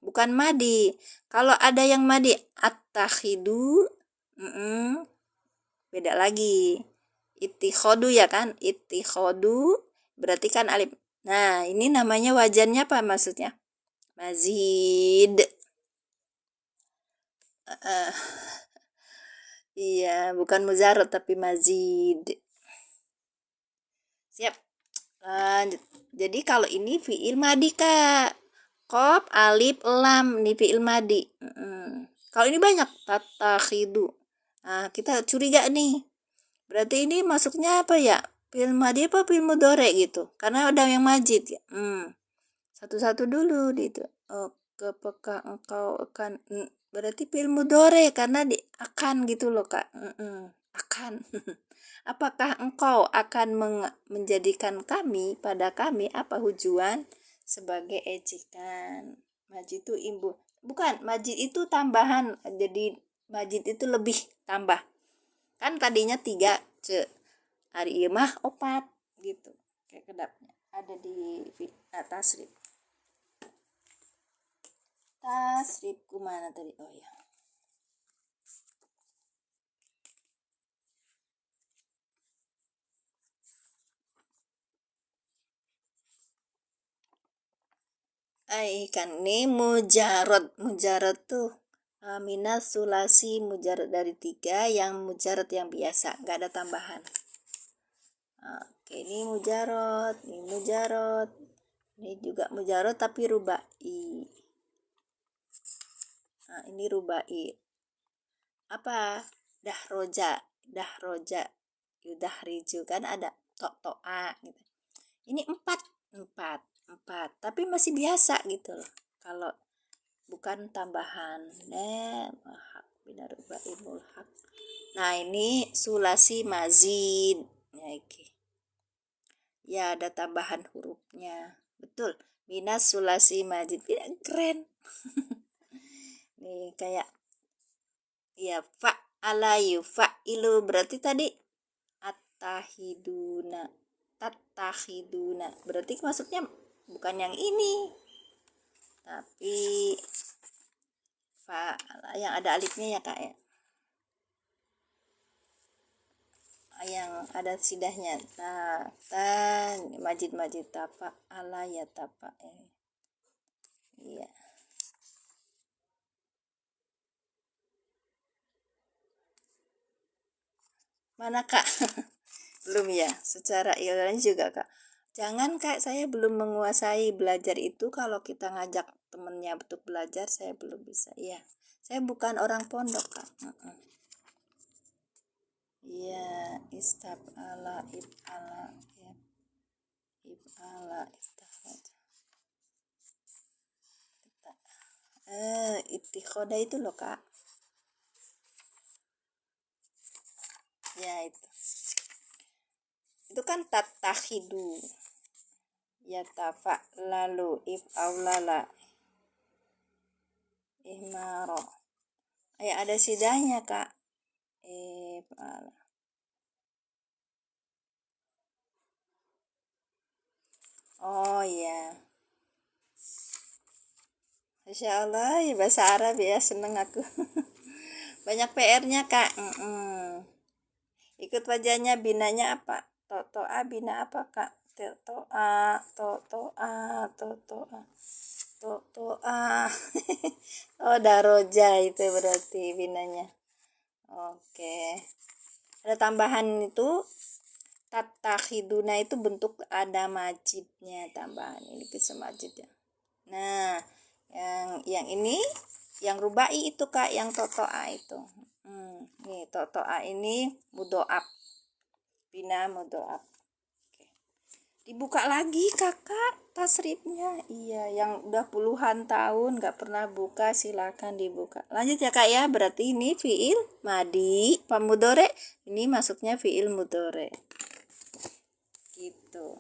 Bukan madi. Kalau ada yang madi at-takhidu, beda lagi. Ittikhodu ya kan? Ittikhodu berarti kan alif. Nah, ini namanya wajannya apa maksudnya? Mazid. Iya, bukan mujarad tapi mazid. Siap. Lanjut. Jadi kalau ini fi'il madi, Kak. Qaf, alif, lam, ini fi'il madi. Kalau ini banyak tatakhidu. Nah, kita curiga nih. Berarti ini masuknya apa ya? Fi'il madi apa fi'il mudhari gitu? Karena ada yang majid ya. Satu-satu dulu gitu. Oh, apakah engkau akan berarti fi'il mudhari karena di akan gitu loh, Kak. Akan. Apakah engkau akan menjadikan kami pada kami apa hujuan sebagai ejekan? Majid itu imbu. Bukan, majid itu tambahan. Jadi majid itu lebih tambah. Kan tadinya 3 hari ieu mah 4 gitu. Kayak kedapnya ada di tasrif. Tasrif kumana tadi? Oh ya. Kan ini mujarad tuh minas sulasi mujarad dari 3 yang mujarad yang biasa, nggak ada tambahan. Oke, ini mujarad, ini juga mujarad tapi rubai. Nah, ini rubai. Apa? Dahroja, yudahriju kan ada to'a gitu. Ini 4, tapi masih biasa gitu loh. Kalau bukan tambahan. Nah, ini sulasi mazid. Ya, ada tambahan hurufnya. Betul. Minas sulasi mazid. Keren. Nih kayak ya fa'ala yufa'ilu berarti tadi tattahiduna berarti maksudnya bukan yang ini tapi fa'ala yang ada alifnya ya, Kak ya, yang ada sidahnya majid tapa ala ya tapa iya. Mana, Kak? Belum ya, secara ilmiah juga, Kak. Jangan, Kak, saya belum menguasai belajar itu. Kalau kita ngajak temennya untuk belajar, saya belum bisa. Iya, saya bukan orang pondok, Kak. Iya, istab'ala, ib'ala, ya. Ib'ala, istab'ala. Ittikhoda itu loh, Kak. Ya, itu. Itu kan tatakhidu. Ya tafa lalu if'aulala ihmaro. Ya ada sidahnya, Kak. Oh ya. Masya Allah, ya bahasa Arab ya, seneng aku. Banyak PR-nya, Kak. Ikut wajahnya, binanya apa? Totoa, bina apa, Kak? Totoa. Oh, daroja itu berarti binanya. Oke. Ada tambahan itu tattakhiduna itu bentuk ada majidnya, tambahan ini bisa majid ya. Nah, yang ini yang rubai itu, Kak, yang totoa itu. Nih totoa ini mudhoaf. Bina mudhoaf. Oke. Dibuka lagi kakak tasrifnya. Iya, yang udah puluhan tahun gak pernah buka silakan dibuka. Lanjut ya kak ya, berarti ini fiil madi pamudore, ini masuknya fiil mudore gitu.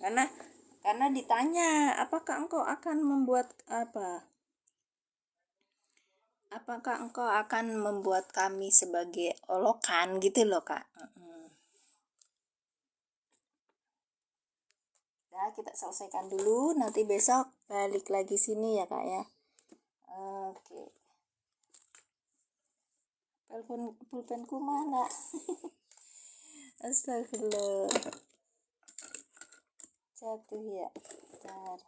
Karena ditanya apakah engkau akan membuat apa, apakah engkau akan membuat kami sebagai olokan gitu loh kak. Nah, kita selesaikan dulu, nanti besok balik lagi sini ya kak ya. Oke. Pulpenku mana? Astagfirullah. Jatuh ya. Bentar.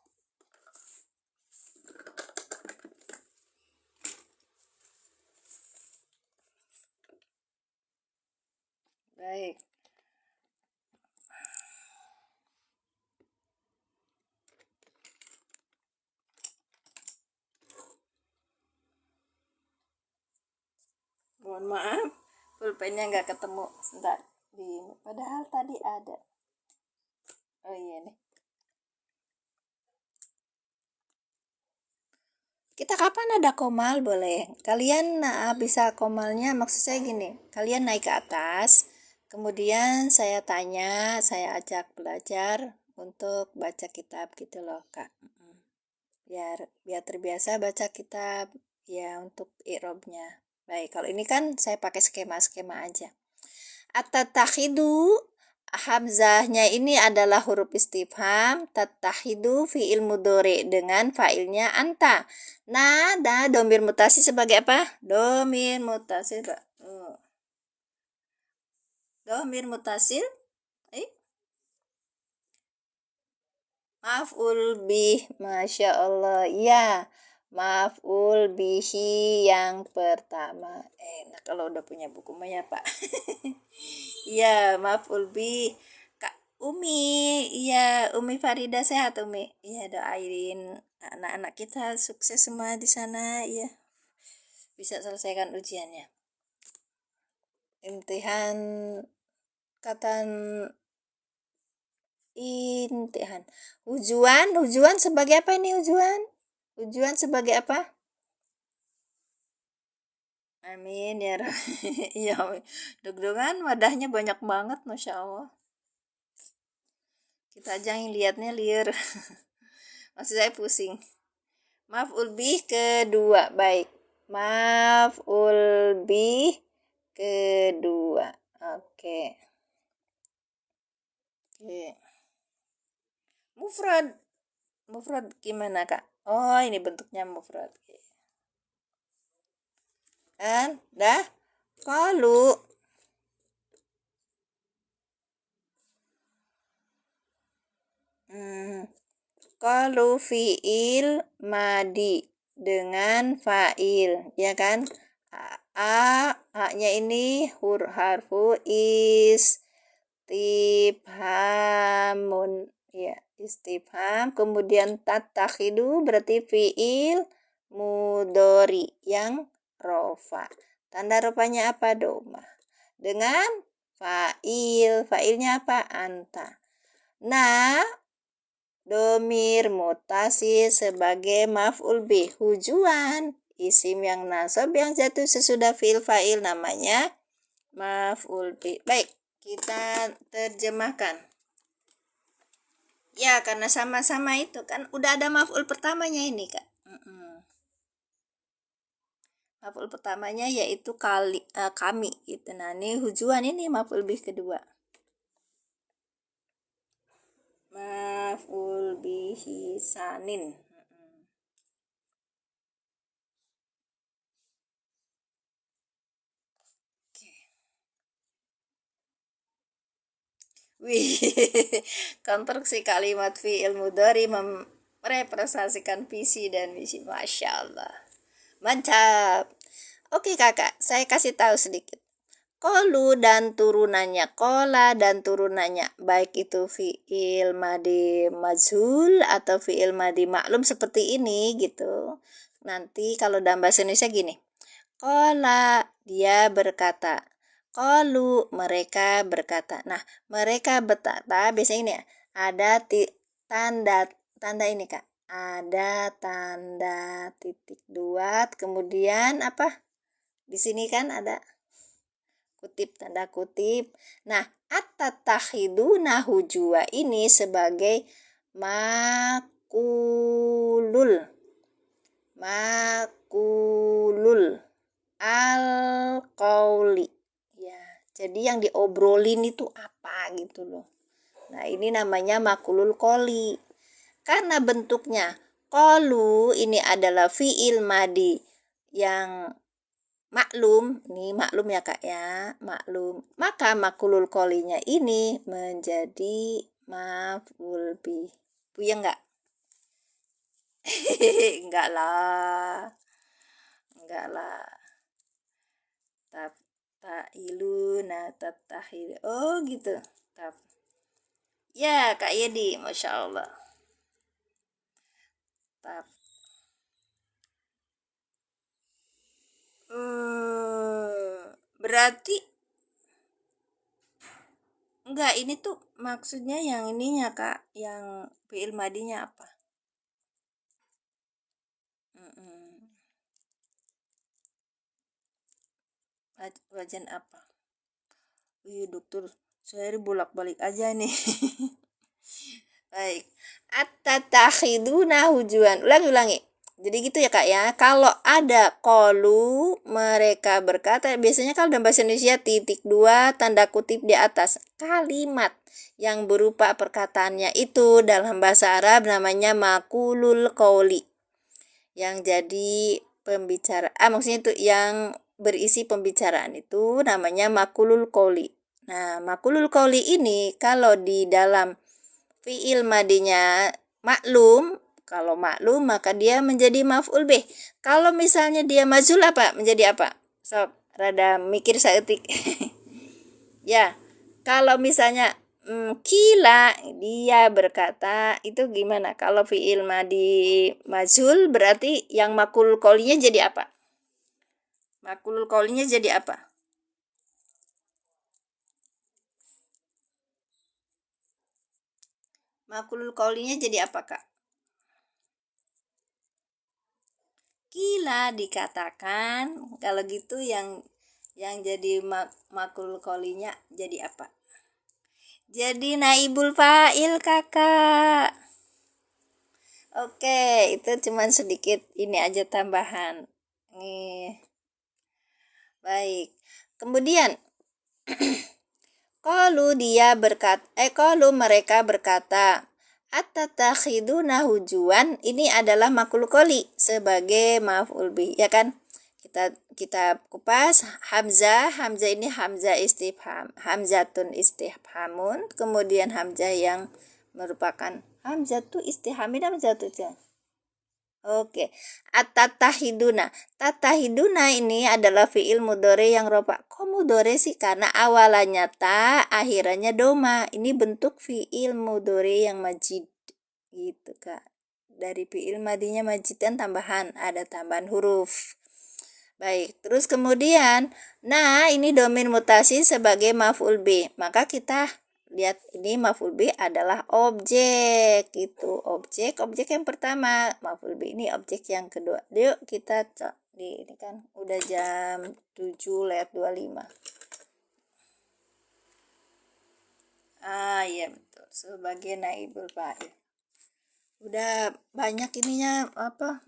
Baik. Mohon maaf, pulpennya nggak ketemu. Sebentar. Padahal tadi ada. Oh iya nih. Kita kapan ada komal boleh? Kalian bisa komalnya, maksud saya gini. Kalian naik ke atas, kemudian saya tanya, saya ajak belajar untuk baca kitab gitu loh kak. Biar terbiasa baca kitab ya untuk i'robnya. Baik, kalau ini kan saya pakai skema aja. At-tatakhidu, hamzahnya ini adalah huruf istifham. Tatakhidu fi'il mudhari dengan fa'ilnya anta. Nah, domir mutasi sebagai apa? Domir mutasil. Domir mutasil. Maf'ul bih, Masya Allah. Ya, maf'ul bihi yang pertama. Enak kalau udah punya buku mah ya Pak. Iya, maf'ul bih. Kak Umi, iya Umi Farida sehat Umi. Iya doain anak-anak kita sukses semua di sana, iya. Bisa selesaikan ujiannya. Imtihan katan imtihan. Hujuan sebagai apa ini hujuan? Hujuan sebagai apa? Amin ya Rabbi. Ya, deg-degan wadahnya banyak banget, Masya Allah. Kita aja yang liatnya liar. Maksud saya pusing. Maf'ul bih kedua, baik. Maf'ul bih kedua. Oke. Mufrad gimana kak? Oh, ini bentuknya mufrad. Kan? Dah? Kalau fiil madi dengan fa'il, ya kan? A-nya ini harfu istifhamun, ya, istifham. Kemudian tatakhidu berarti fiil mudori yang rofa. Tanda rofanya apa? Doma. Dengan fa'ilnya apa? Anta. Nah, domir mutasil sebagai maf'ul bih, hujuan isim yang nasab yang jatuh sesudah fi'il fa'il namanya maf'ul bih. Baik, kita terjemahkan. Ya, karena sama-sama itu kan udah ada maf'ul pertamanya ini kak. Maf'ul pertamanya yaitu kami gitu. Nah, ini hujuan, ini maf'ul bih kedua. Maf'ul bihi sanin. Wih, konstruksi kalimat fi'il mudhari merepresentasikan visi dan misi. Masya Allah. Mantap. Oke kakak, saya kasih tahu sedikit. Kolu dan turunannya, kola dan turunannya, baik itu fi'il madi majhul atau fi'il madi maklum seperti ini gitu. Nanti kalau dalam bahasa Indonesia gini. Kola, dia berkata. Qalu, mereka berkata. Nah, mereka berkata biasanya ini ya. ada tanda ini Kak. Ada tanda titik 2, kemudian apa? Di sini kan ada kutip, tanda kutip. Nah, at-tattakhiduna hujwa ini sebagai makulul. Makulul al-qauli. Ya, jadi yang diobrolin itu apa gitu loh. Nah, ini namanya makulul qoli. Karena bentuknya qalu ini adalah fiil madi yang maklum, ini maklum ya Kak ya, maklum. Maka makulul qolinya ini menjadi maf'ul bih. Puyeng enggak? Enggak lah. Enggak lah. Tailuna tatahil. Oh gitu. Tap. Ya Kak Yedi, Masya Allah. Tap. Berarti enggak, ini tuh maksudnya yang ininya Kak, yang fi'il madinya apa? Wajan apa? Iya dokter, saya bolak-balik aja nih. Baik. At-tattakhiduna hujuan. Ulangi. Jadi gitu ya Kak ya. Kalau ada qalu, mereka berkata, biasanya kalau dalam bahasa Indonesia titik 2 tanda kutip di atas kalimat yang berupa perkataannya itu dalam bahasa Arab namanya makulul qauli. Yang jadi maksudnya itu yang berisi pembicaraan itu namanya makulul qauli. Nah, makulul qauli ini kalau di dalam fi'il madinya maklum, kalau maklum maka dia menjadi maf'ul bih. Kalau misalnya dia majhul apa? Menjadi apa? Sob, rada mikir saeutik. Ya, kalau misalnya kila dia berkata, itu gimana? Kalau fi'il madi majhul berarti yang makul qolinya jadi apa? Makul qolinya jadi apa? Makul qolinya jadi apa, Kak? Kila dikatakan. Kalau gitu yang jadi makul qolinya jadi apa? Jadi naibul fa'il Kakak. Oke, itu cuman sedikit ini aja tambahan. Nih. Baik. Kemudian qalu mereka berkata, at-tattakhiduna hujuan, ini adalah makul qoli sebagai maf'ul bih, ya kan? Kita kupas hamzah ini hamzah istifham, hamzatun istifhamun, kemudian hamzah yang merupakan hamzatu istifhamin hamzatu. Oke, at-tattahiduna. Tattahiduna ini adalah fiil mudhari yang rofa. Kok mudhari sih? Karena awalannya ta, akhirannya doma. Ini bentuk fiil mudhari yang majid. Gitu, Kak. Dari fiil madinya majid kan tambahan, ada tambahan huruf. Baik, terus kemudian, nah ini domin mutasi sebagai maf'ul bih. Maka kita lihat ini maf'ul bih adalah objek gitu. Objek yang pertama, maf'ul bih ini objek yang kedua. Yuk kita ini kan udah jam 7:25. Iya betul, sebagai naibul fa'il. Udah banyak ininya apa?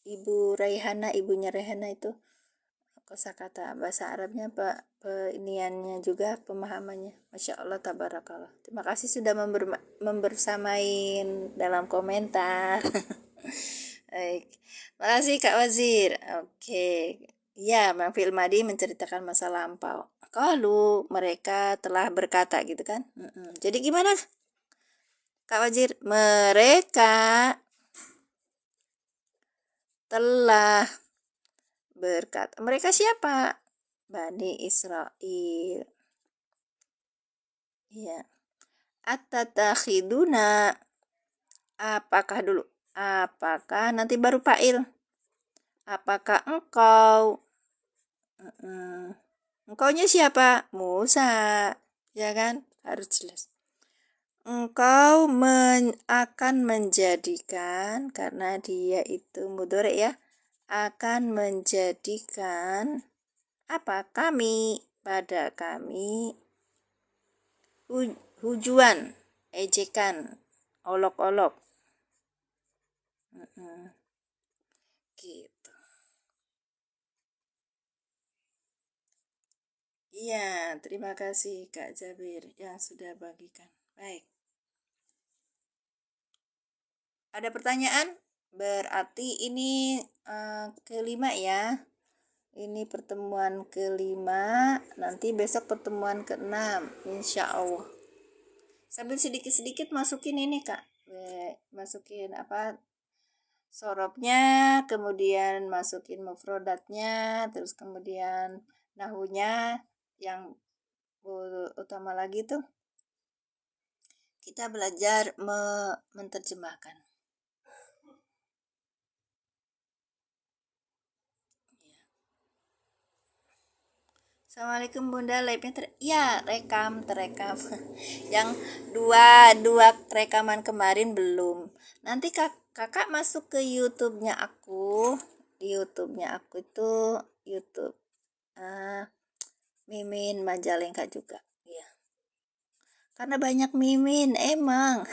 Ibu Raihana, ibunya Raihana itu kosakata bahasa Arabnya iniannya juga pemahamannya. Masya Allah tabarakallah. Terima kasih sudah membersamain dalam komentar. Baik. Makasih Kak Wazir. Oke. Ya, Mafil Madi menceritakan masa lampau. Kalau mereka telah berkata gitu kan. Jadi gimana Kak Wazir? Mereka telah berkata. Mereka siapa? Bani Israel. Iya. At-tattakhiduna. Apakah dulu? Apakah nanti baru fa'il? Apakah engkau? Engkaunya siapa? Musa. Ya kan? Harus jelas. engkau akan menjadikan, karena dia itu mudhari ya, akan menjadikan apa? Kami, pada kami, hujuan, ejekan, olok-olok. Gitu. Iya, terima kasih Kak Jabir yang sudah bagikan. Baik. Ada pertanyaan? Berarti ini kelima ya. Ini pertemuan kelima. Nanti besok pertemuan keenam, insya Allah. Sambil sedikit-sedikit masukin ini Kak. Masukin apa? Sorobnya, kemudian masukin mufrodatnya, terus kemudian nahunya, yang utama lagi tuh kita belajar menerjemahkan. Assalamualaikum Bunda, live-nya ya terekam. Yang dua rekaman kemarin belum. Nanti kakak masuk ke YouTube-nya aku. Di YouTube-nya aku itu YouTube Mimin Majalengka juga. Iya. Karena banyak Mimin emang.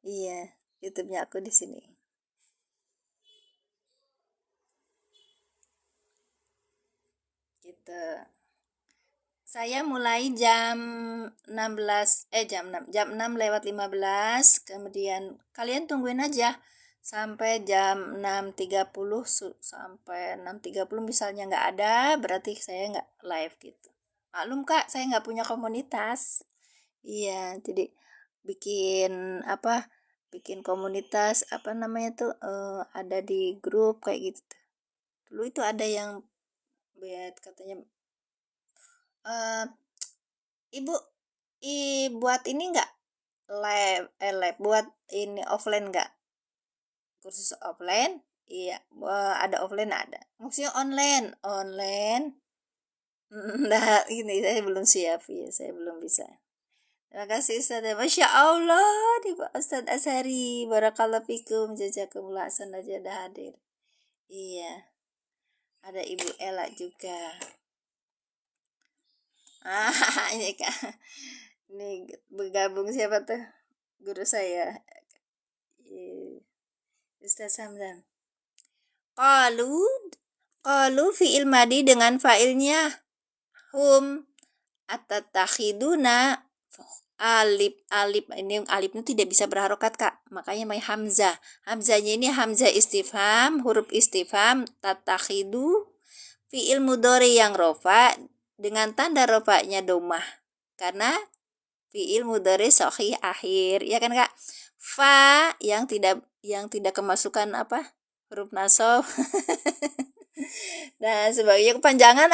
Iya, YouTube-nya aku di sini. Gitu. Saya mulai jam 6 kemudian kalian tungguin aja sampai jam 6.30 sampai 6.30 misalnya nggak ada, berarti saya nggak live gitu. Maklum Kak, saya nggak punya komunitas. Iya, jadi bikin apa? Bikin komunitas apa namanya tuh ada di grup kayak gitu. Dulu itu ada yang katanya Ibu buat ini enggak live buat ini offline enggak? Kursus offline? Iya, ada offline ada. Maksudnya online. Nah, ini saya belum siap ya, saya belum bisa. Terima kasih Ustaz. Masya Allah, di Pak Ustaz Azhari. Barakallahu fikum, jazakumullah hasan aja dah hadir. Iya. Ada Ibu Ella juga. Ini Kak. Ini bergabung siapa tuh? Guru saya. Ustaz Hamdan. Qalu fi'il madi dengan fa'ilnya hum atatakhiduna alif ini alifnya tidak bisa berharokat Kak, makanya main hamzah. Hamzahnya ini hamzah istifham, huruf istifham, tatakhidu fi'il mudhari yang rofa dengan tanda rofanya domah karena fi'il mudhari sahih akhir, ya kan Kak? Fa yang tidak kemasukan apa? Huruf nasab. Nah, sebagai kepanjangan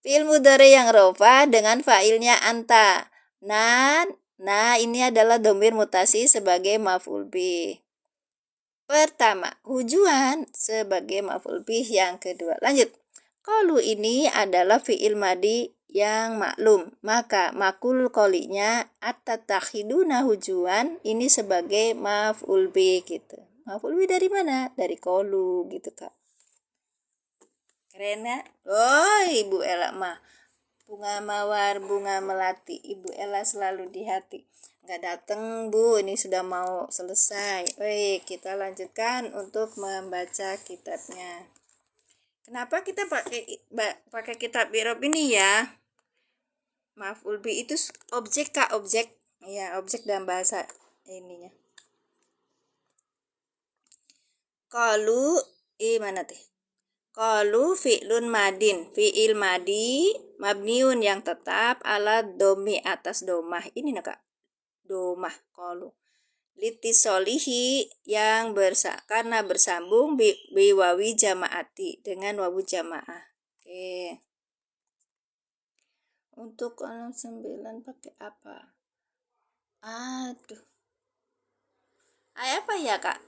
fi'il mudhari yang rofa dengan fa'ilnya anta. Nah ini adalah domir mutasi sebagai maf'ul bih. Pertama, hujuan sebagai maf'ul bih yang kedua. Lanjut. Qalu ini adalah fi'il madi yang maklum, maka makul qolinya at-tattakhiduna hujuan ini sebagai maf'ul bih gitu. Maf'ul bih dari mana? Dari qalu gitu Kak. Keren ya? Oh, Ibu Ella mah bunga mawar, bunga melati. Ibu Ella selalu di hati. Nggak datang Bu, ini sudah mau selesai. Baik, kita lanjutkan untuk membaca kitabnya. Kenapa kita pakai kitab Irob ini ya? Maf'ul bih itu objek Kak, objek. Ya, objek dalam bahasa ininya. Qalu mana teh? Qalu fi'lun madin, fi'il madi mabniun yang tetap ala domi atas domah. Ini Kak. Domah qalu. Litisolihi yang karena bersambung biwawi jamaati dengan wawu jamaah. Oke. Untuk kolom 9 pakai apa? Aduh. Apa ya Kak?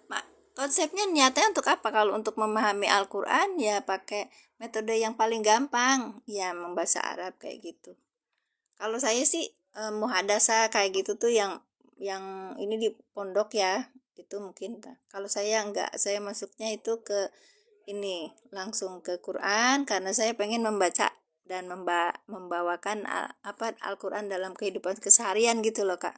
Konsepnya niatnya untuk apa? Kalau untuk memahami Al-Quran ya pakai metode yang paling gampang, ya membaca Arab kayak gitu. Kalau saya sih muhadasa kayak gitu tuh yang ini di pondok ya, itu mungkin. Kalau saya enggak, saya masuknya itu ke ini langsung ke Quran karena saya pengen membaca dan membawakan Al-Quran dalam kehidupan keseharian gitu loh Kak.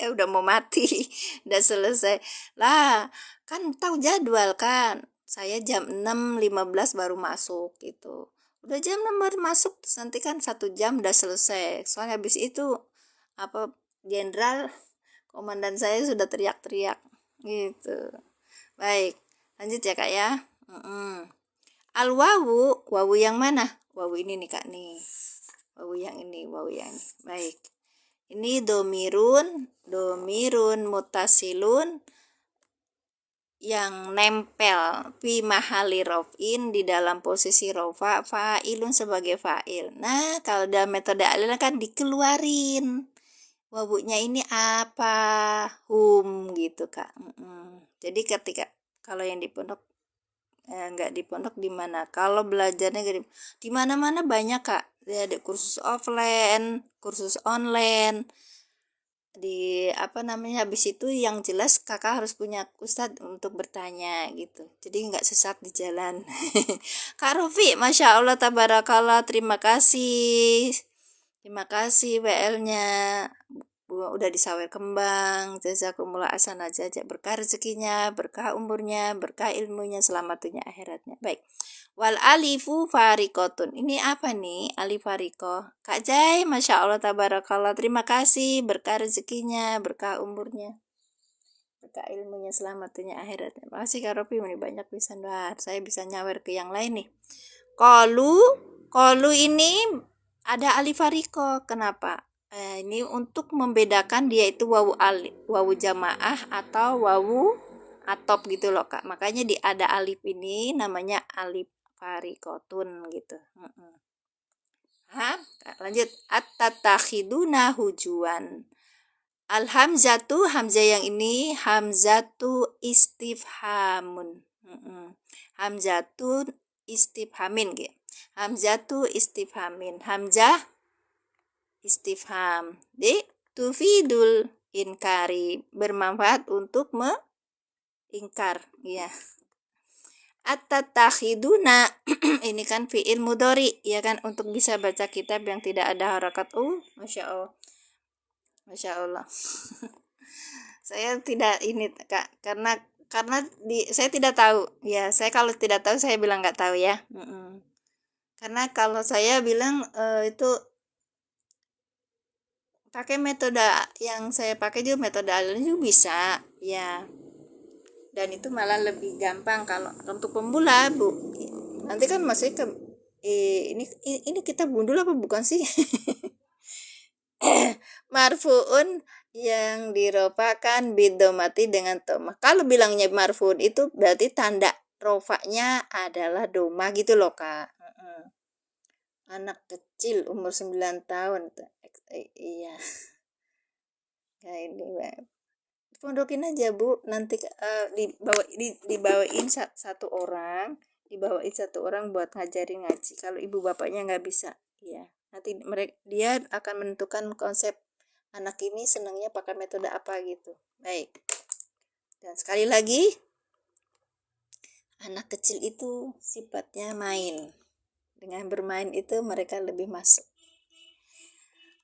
Udah mau mati, udah selesai lah, kan tahu jadwal kan, saya jam 6.15 baru masuk gitu, udah jam 6 baru masuk, terus nanti kan 1 jam udah selesai, soalnya habis itu apa jenderal komandan saya sudah teriak-teriak gitu. Baik, lanjut ya Kak ya. Al wawu, wawu yang mana? Wawu ini nih Kak nih, wawu yang ini, wawu yang ini. Baik, ini domirun mutasilun yang nempel fi mahali rofin, di dalam posisi rofa, fa'ilun sebagai fa'il. Nah, kalau dalam metode alilin kan dikeluarin wawunya ini apa, hum gitu Kak. Jadi ketika kalau yang di pondok nggak di pondok di mana, kalau belajarnya di mana-mana banyak Kak, ada kursus offline, kursus online, di habis itu yang jelas kakak harus punya ustadz untuk bertanya gitu, jadi nggak sesat di jalan. Kak Rofi, Masya Allah, tabarakallah, terima kasih WL-nya udah disawer kembang, jazakumullah asana, jajak berkah rezekinya, berkah umurnya, berkah ilmunya, selamat dunia akhiratnya. Baik, wal alifu farikotun, ini apa nih alif fariko? Kak Jai, Masya Allah, tabarakallah, terima kasih, berkah rezekinya, berkah umurnya, berkah ilmunya, selamat dunia akhiratnya. Makasih Kak Rofi, ini banyak bisa, saya bisa nyawer ke yang lain nih. Kolu ini ada alif fariko, kenapa? Ini untuk membedakan dia itu wawu jamaah atau wawu atop gitu loh Kak, makanya ada alif ini namanya alif farikotun gitu. Lanjut, at-tatakhiduna hujuan. Al-hamzatu, hamzah yang ini hamzatu istifhamun. Hamzatu istifhamin gitu. Hamzatu istifhamin, hamzah istifham. Tufidul inkari, bermanfaat untuk mengingkar, ya. At-tatakhiduna ini kan fi'il mudhari, ya kan, untuk bisa baca kitab yang tidak ada harakat Masya Allah. Masya Allah. Saya tidak ini Kak, karena saya tidak tahu ya, saya kalau tidak tahu saya bilang nggak tahu ya. Karena kalau saya bilang itu pakai metode yang saya pakai juga, metode alilin juga bisa ya, dan itu malah lebih gampang kalau untuk pemula Bu. Nanti kan masih ini kita gundul apa bukan sih? Marfuun yang dirofakan bidomati dengan tomah. Kalau bilangnya marfuun itu berarti tanda rofanya adalah doma gitu loh Kak. Anak kecil umur 9 tahun. Iya. Nah, ini pondokin aja Bu, nanti dibawain satu orang, buat ngajarin ngaji. Kalau ibu bapaknya nggak bisa, ya nanti dia akan menentukan konsep anak ini senangnya pakai metode apa gitu. Baik, dan sekali lagi, anak kecil itu sifatnya main. Dengan bermain itu mereka lebih masuk.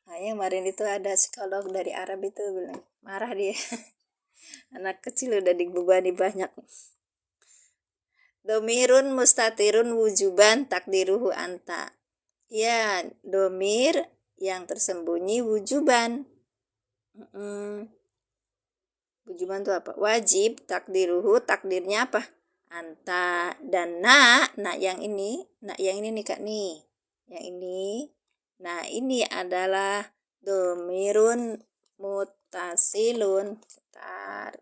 Nah, yang kemarin itu ada psikolog dari Arab itu bilang, marah dia. Anak kecil udah dibebani banyak. Domirun mustatirun wujuban takdiruhu anta. Ya, domir yang tersembunyi wujuban. Wujuban itu apa? Wajib, takdiruhu, takdirnya apa? Anta. Dan yang ini nih Kak nih. Yang ini. Nah, ini adalah domirun mutasilun. Bentar.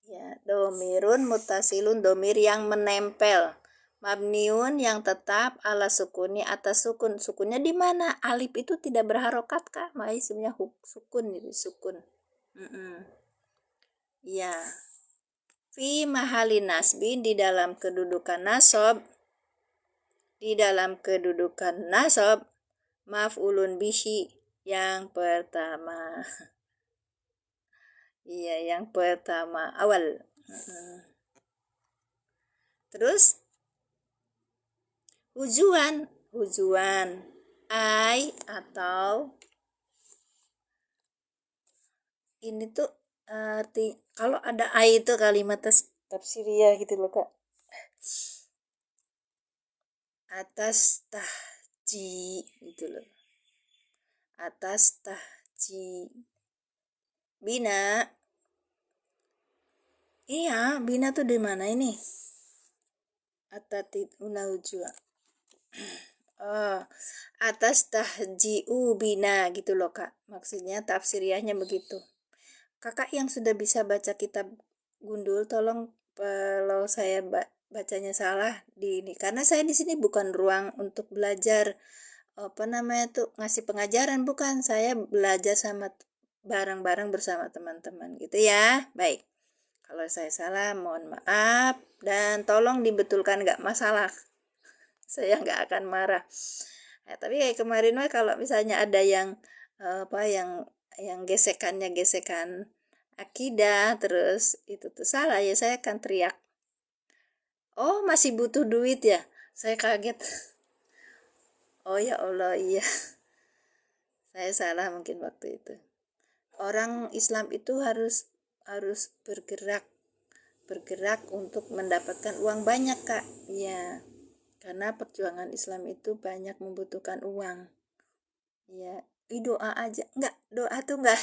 Ya, domirun mutasilun, domir yang menempel. Mabniun yang tetap ala sukuni, atas sukun. Sukunnya di mana? Alif itu tidak berharokat Kak. Makanya sebenarnya sukun itu sukun. Ya. Fi mahali nasbin, di dalam kedudukan nasab. di dalam kedudukan nasab maf'ulun bihi yang pertama. Iya, yang pertama awal. Terus hujuan ai atau ini tuh kalau ada ai itu kalimat tafsiriyah gitu loh Kak. Atas tahji gitu loh. Atas tahji bina. Iya, bina tuh di mana ini? Atatit unahujua. Oh, atas tahji'u bina gitu loh Kak. Maksudnya tafsiriahnya begitu. Kakak yang sudah bisa baca kitab Gundul, tolong kalau saya bacanya salah di ini. Karena saya di sini bukan ruang untuk belajar apa namanya tuh ngasih pengajaran, bukan. Saya belajar sama bareng-bareng bersama teman-teman gitu ya. Baik. Kalau saya salah mohon maaf dan tolong dibetulkan, nggak masalah. Saya nggak akan marah. Tapi kayak kemarin kalau misalnya ada yang yang gesekan akidah terus itu tuh salah ya, saya akan teriak. Oh, masih butuh duit ya? Saya kaget. Oh ya Allah, iya. Saya salah mungkin waktu itu. Orang Islam itu harus bergerak untuk mendapatkan uang banyak, Kak. Iya. Karena perjuangan Islam itu banyak membutuhkan uang. Ya, doa aja. Enggak, doa tuh enggak.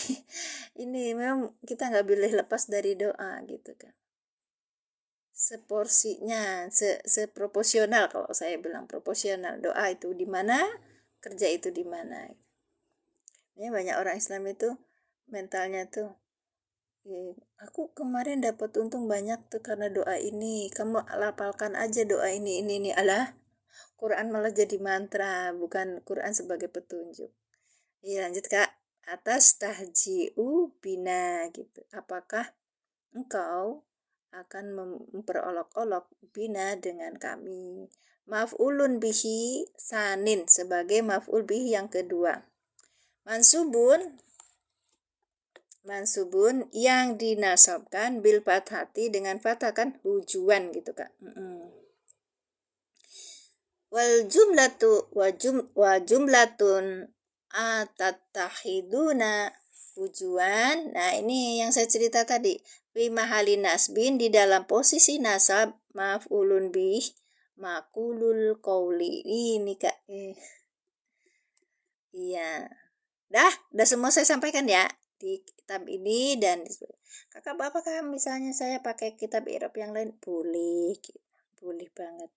Ini memang kita nggak boleh lepas dari doa gitu kan. Seporsinya, seproporsional, kalau saya bilang proporsional. Doa itu di mana, kerja itu di mana. Ini banyak orang Islam itu mentalnya tuh, aku kemarin dapat untung banyak tuh karena doa ini. Kamu lapalkan aja doa ini. Alah, Quran malah jadi mantra, bukan Quran sebagai petunjuk. Iya, lanjut Kak. Atas tahji'u bina gitu. Apakah engkau akan memperolok-olok bina dengan kami? Maf'ulun bihi sanin sebagai maf'ul bihi yang kedua. Mansubun yang dinasabkan bil fathati dengan fathah kan hujuan gitu Kak. Wal jumlatun atattahiduna hujuan. Nah, ini yang saya cerita tadi. Fi mahali nasbin, di dalam posisi nasab maf'ulun bih makulul qauli. Ini Kak. Iya. Udah semua saya sampaikan ya di kitab ini dan Kakak Bapak kan misalnya saya pakai kitab I'rab yang lain boleh, boleh banget.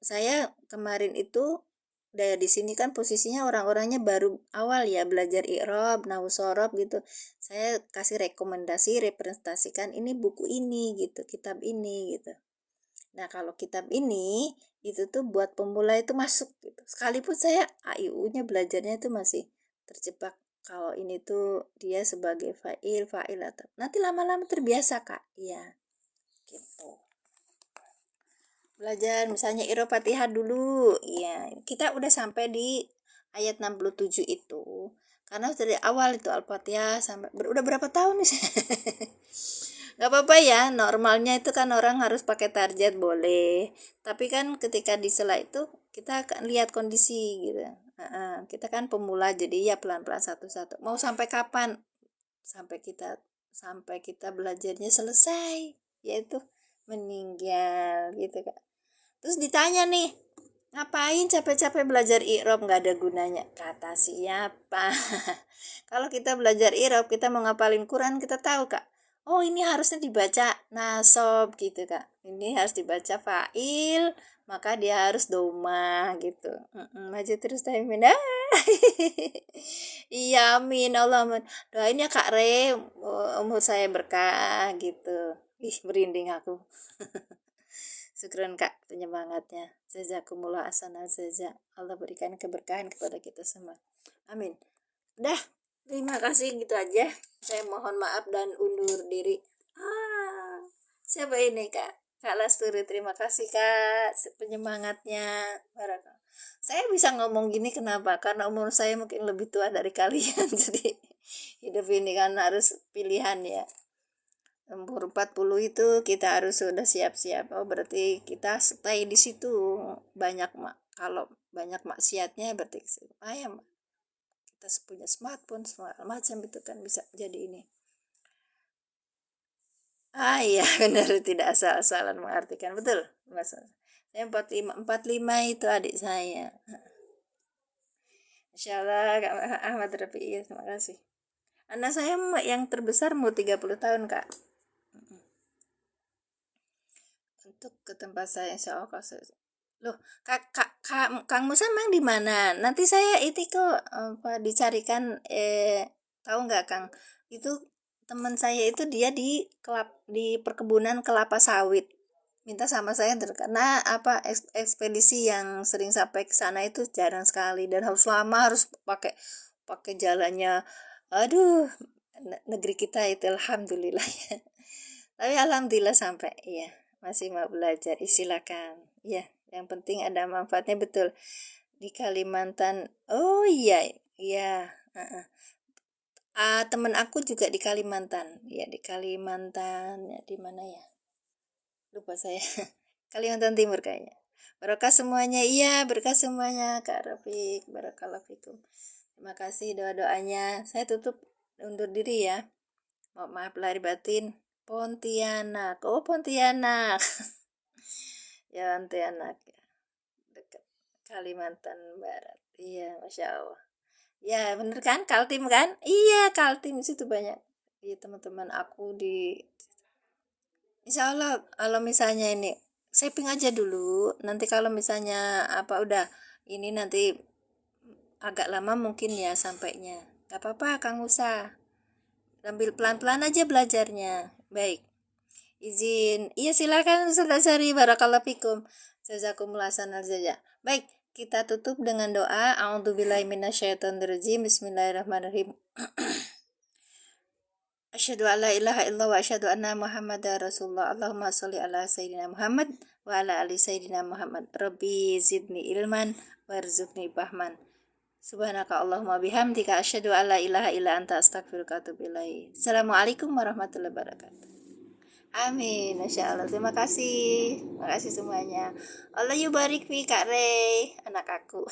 Saya kemarin itu di sini kan posisinya orang-orangnya baru awal ya belajar i'rab, nahwu shorof gitu. Saya kasih rekomendasi, representasikan ini buku ini gitu, kitab ini gitu. Nah, kalau kitab ini itu tuh buat pemula itu masuk gitu. Sekalipun saya AIU-nya belajarnya itu masih terjebak. Kalau ini tuh dia sebagai fa'il atau nanti lama-lama terbiasa, Kak. Iya. Gitu. Belajar misalnya i'rab Fatihah dulu. Iya, kita udah sampai di ayat 67 itu. Karena dari awal itu Al-Fatihah sampai udah berapa tahun nih? Gak apa-apa ya, normalnya itu kan orang harus pakai target boleh. Tapi kan ketika di sela itu kita akan lihat kondisi gitu. Kita kan pemula jadi ya pelan-pelan satu-satu. Mau sampai kapan? Sampai kita belajarnya selesai, yaitu meninggal gitu Kak. Terus ditanya nih, ngapain capek-capek belajar i'rab, nggak ada gunanya. Kata siapa? Kalau kita belajar i'rab, kita mau ngapalin Quran, kita tahu Kak. Oh, ini harusnya dibaca nasob gitu Kak. Ini harus dibaca fa'il, maka dia harus doma gitu. Maju terus amin. Iya amin Allah amin. Doain ya Kak Re, umur saya berkah gitu. Ih, merinding aku. Syukran Kak penyemangatnya. Jazakumullah asana jaza. Allah berikan keberkahan kepada kita semua. Amin. Udah, terima kasih gitu aja. Saya mohon maaf dan undur diri. Siapa ini Kak? Kak Lasturi, terima kasih Kak penyemangatnya. Barakallah. Saya bisa ngomong gini kenapa? Karena umur saya mungkin lebih tua dari kalian. Jadi hidup ini kan harus pilihan ya. Umur 40 itu kita harus sudah siap-siap. Oh, berarti kita stay di situ. Banyak kalau banyak maksiatnya berarti ayam kita punya smartphone segala macam itu kan bisa jadi ini. Ah iya benar, tidak asal-asalan mengartikan, betul Mas. Saya 45 itu adik saya. Masya Allah Kak Ahmad Rafi, iya, terima kasih. Anak saya yang terbesar mau 30 tahun Kak. Untuk ke tempat saya insya Allah. Loh, Kang Musa memang di mana? Nanti saya itu kok apa dicarikan tahu nggak Kang? Itu teman saya itu dia di perkebunan kelapa sawit. Minta sama saya karena apa ekspedisi yang sering sampai ke sana itu jarang sekali dan harus lama, harus pakai pakai jalannya. Aduh, negeri kita itu alhamdulillah ya. Tapi alhamdulillah sampai iya. Masih mau belajar, silakan. Ya, yang penting ada manfaatnya, betul. Di Kalimantan. Oh iya, iya. Temen aku juga di Kalimantan. Ya, di Kalimantan. Ya, di mana ya? Lupa saya. Kalimantan Timur kayaknya. Berkah semuanya. Iya, berkah semuanya Kak Rafiq. Barakallahu fikum. Terima kasih doa-doanya. Saya tutup undur diri ya. Maaf lahir batin. Pontianak. Oh, Pontianak. Ya, Pontianak ya. Dekat Kalimantan Barat. Iya, Masya Allah. Ya, bener kan? Kaltim kan? Iya, Kaltim situ banyak. Iya, teman-teman aku di Insya Allah kalau misalnya ini saving aja dulu. Nanti kalau misalnya apa udah ini nanti agak lama mungkin ya sampainya. Gak apa-apa, Kang Musa. Sambil pelan-pelan aja belajarnya. Baik. Izin. Iya silakan Ustaz Syari. Barakallahu fikum. Jazakumullah sanal jaza. Baik, kita tutup dengan doa. A'udzubillahi minasyaitonirrajim. Bismillahirrahmanirrahim. Asyhadu an la ilaha illallah wa asyhadu anna Muhammadar Rasulullah. Allahumma sholli ala sayyidina Muhammad wa ala ali sayyidina Muhammad. Rabbi zidni ilman warzuqni fahman. Subhanaka Allahumma bihamdika asyhadu an la ilaha illa anta astaghfiruka wa atubu ilaik. Assalamualaikum warahmatullahi wabarakatuh. Amin, Masya Allah. Terima kasih. Terima kasih semuanya. Allah yubarik fi Kak Rey, anak aku.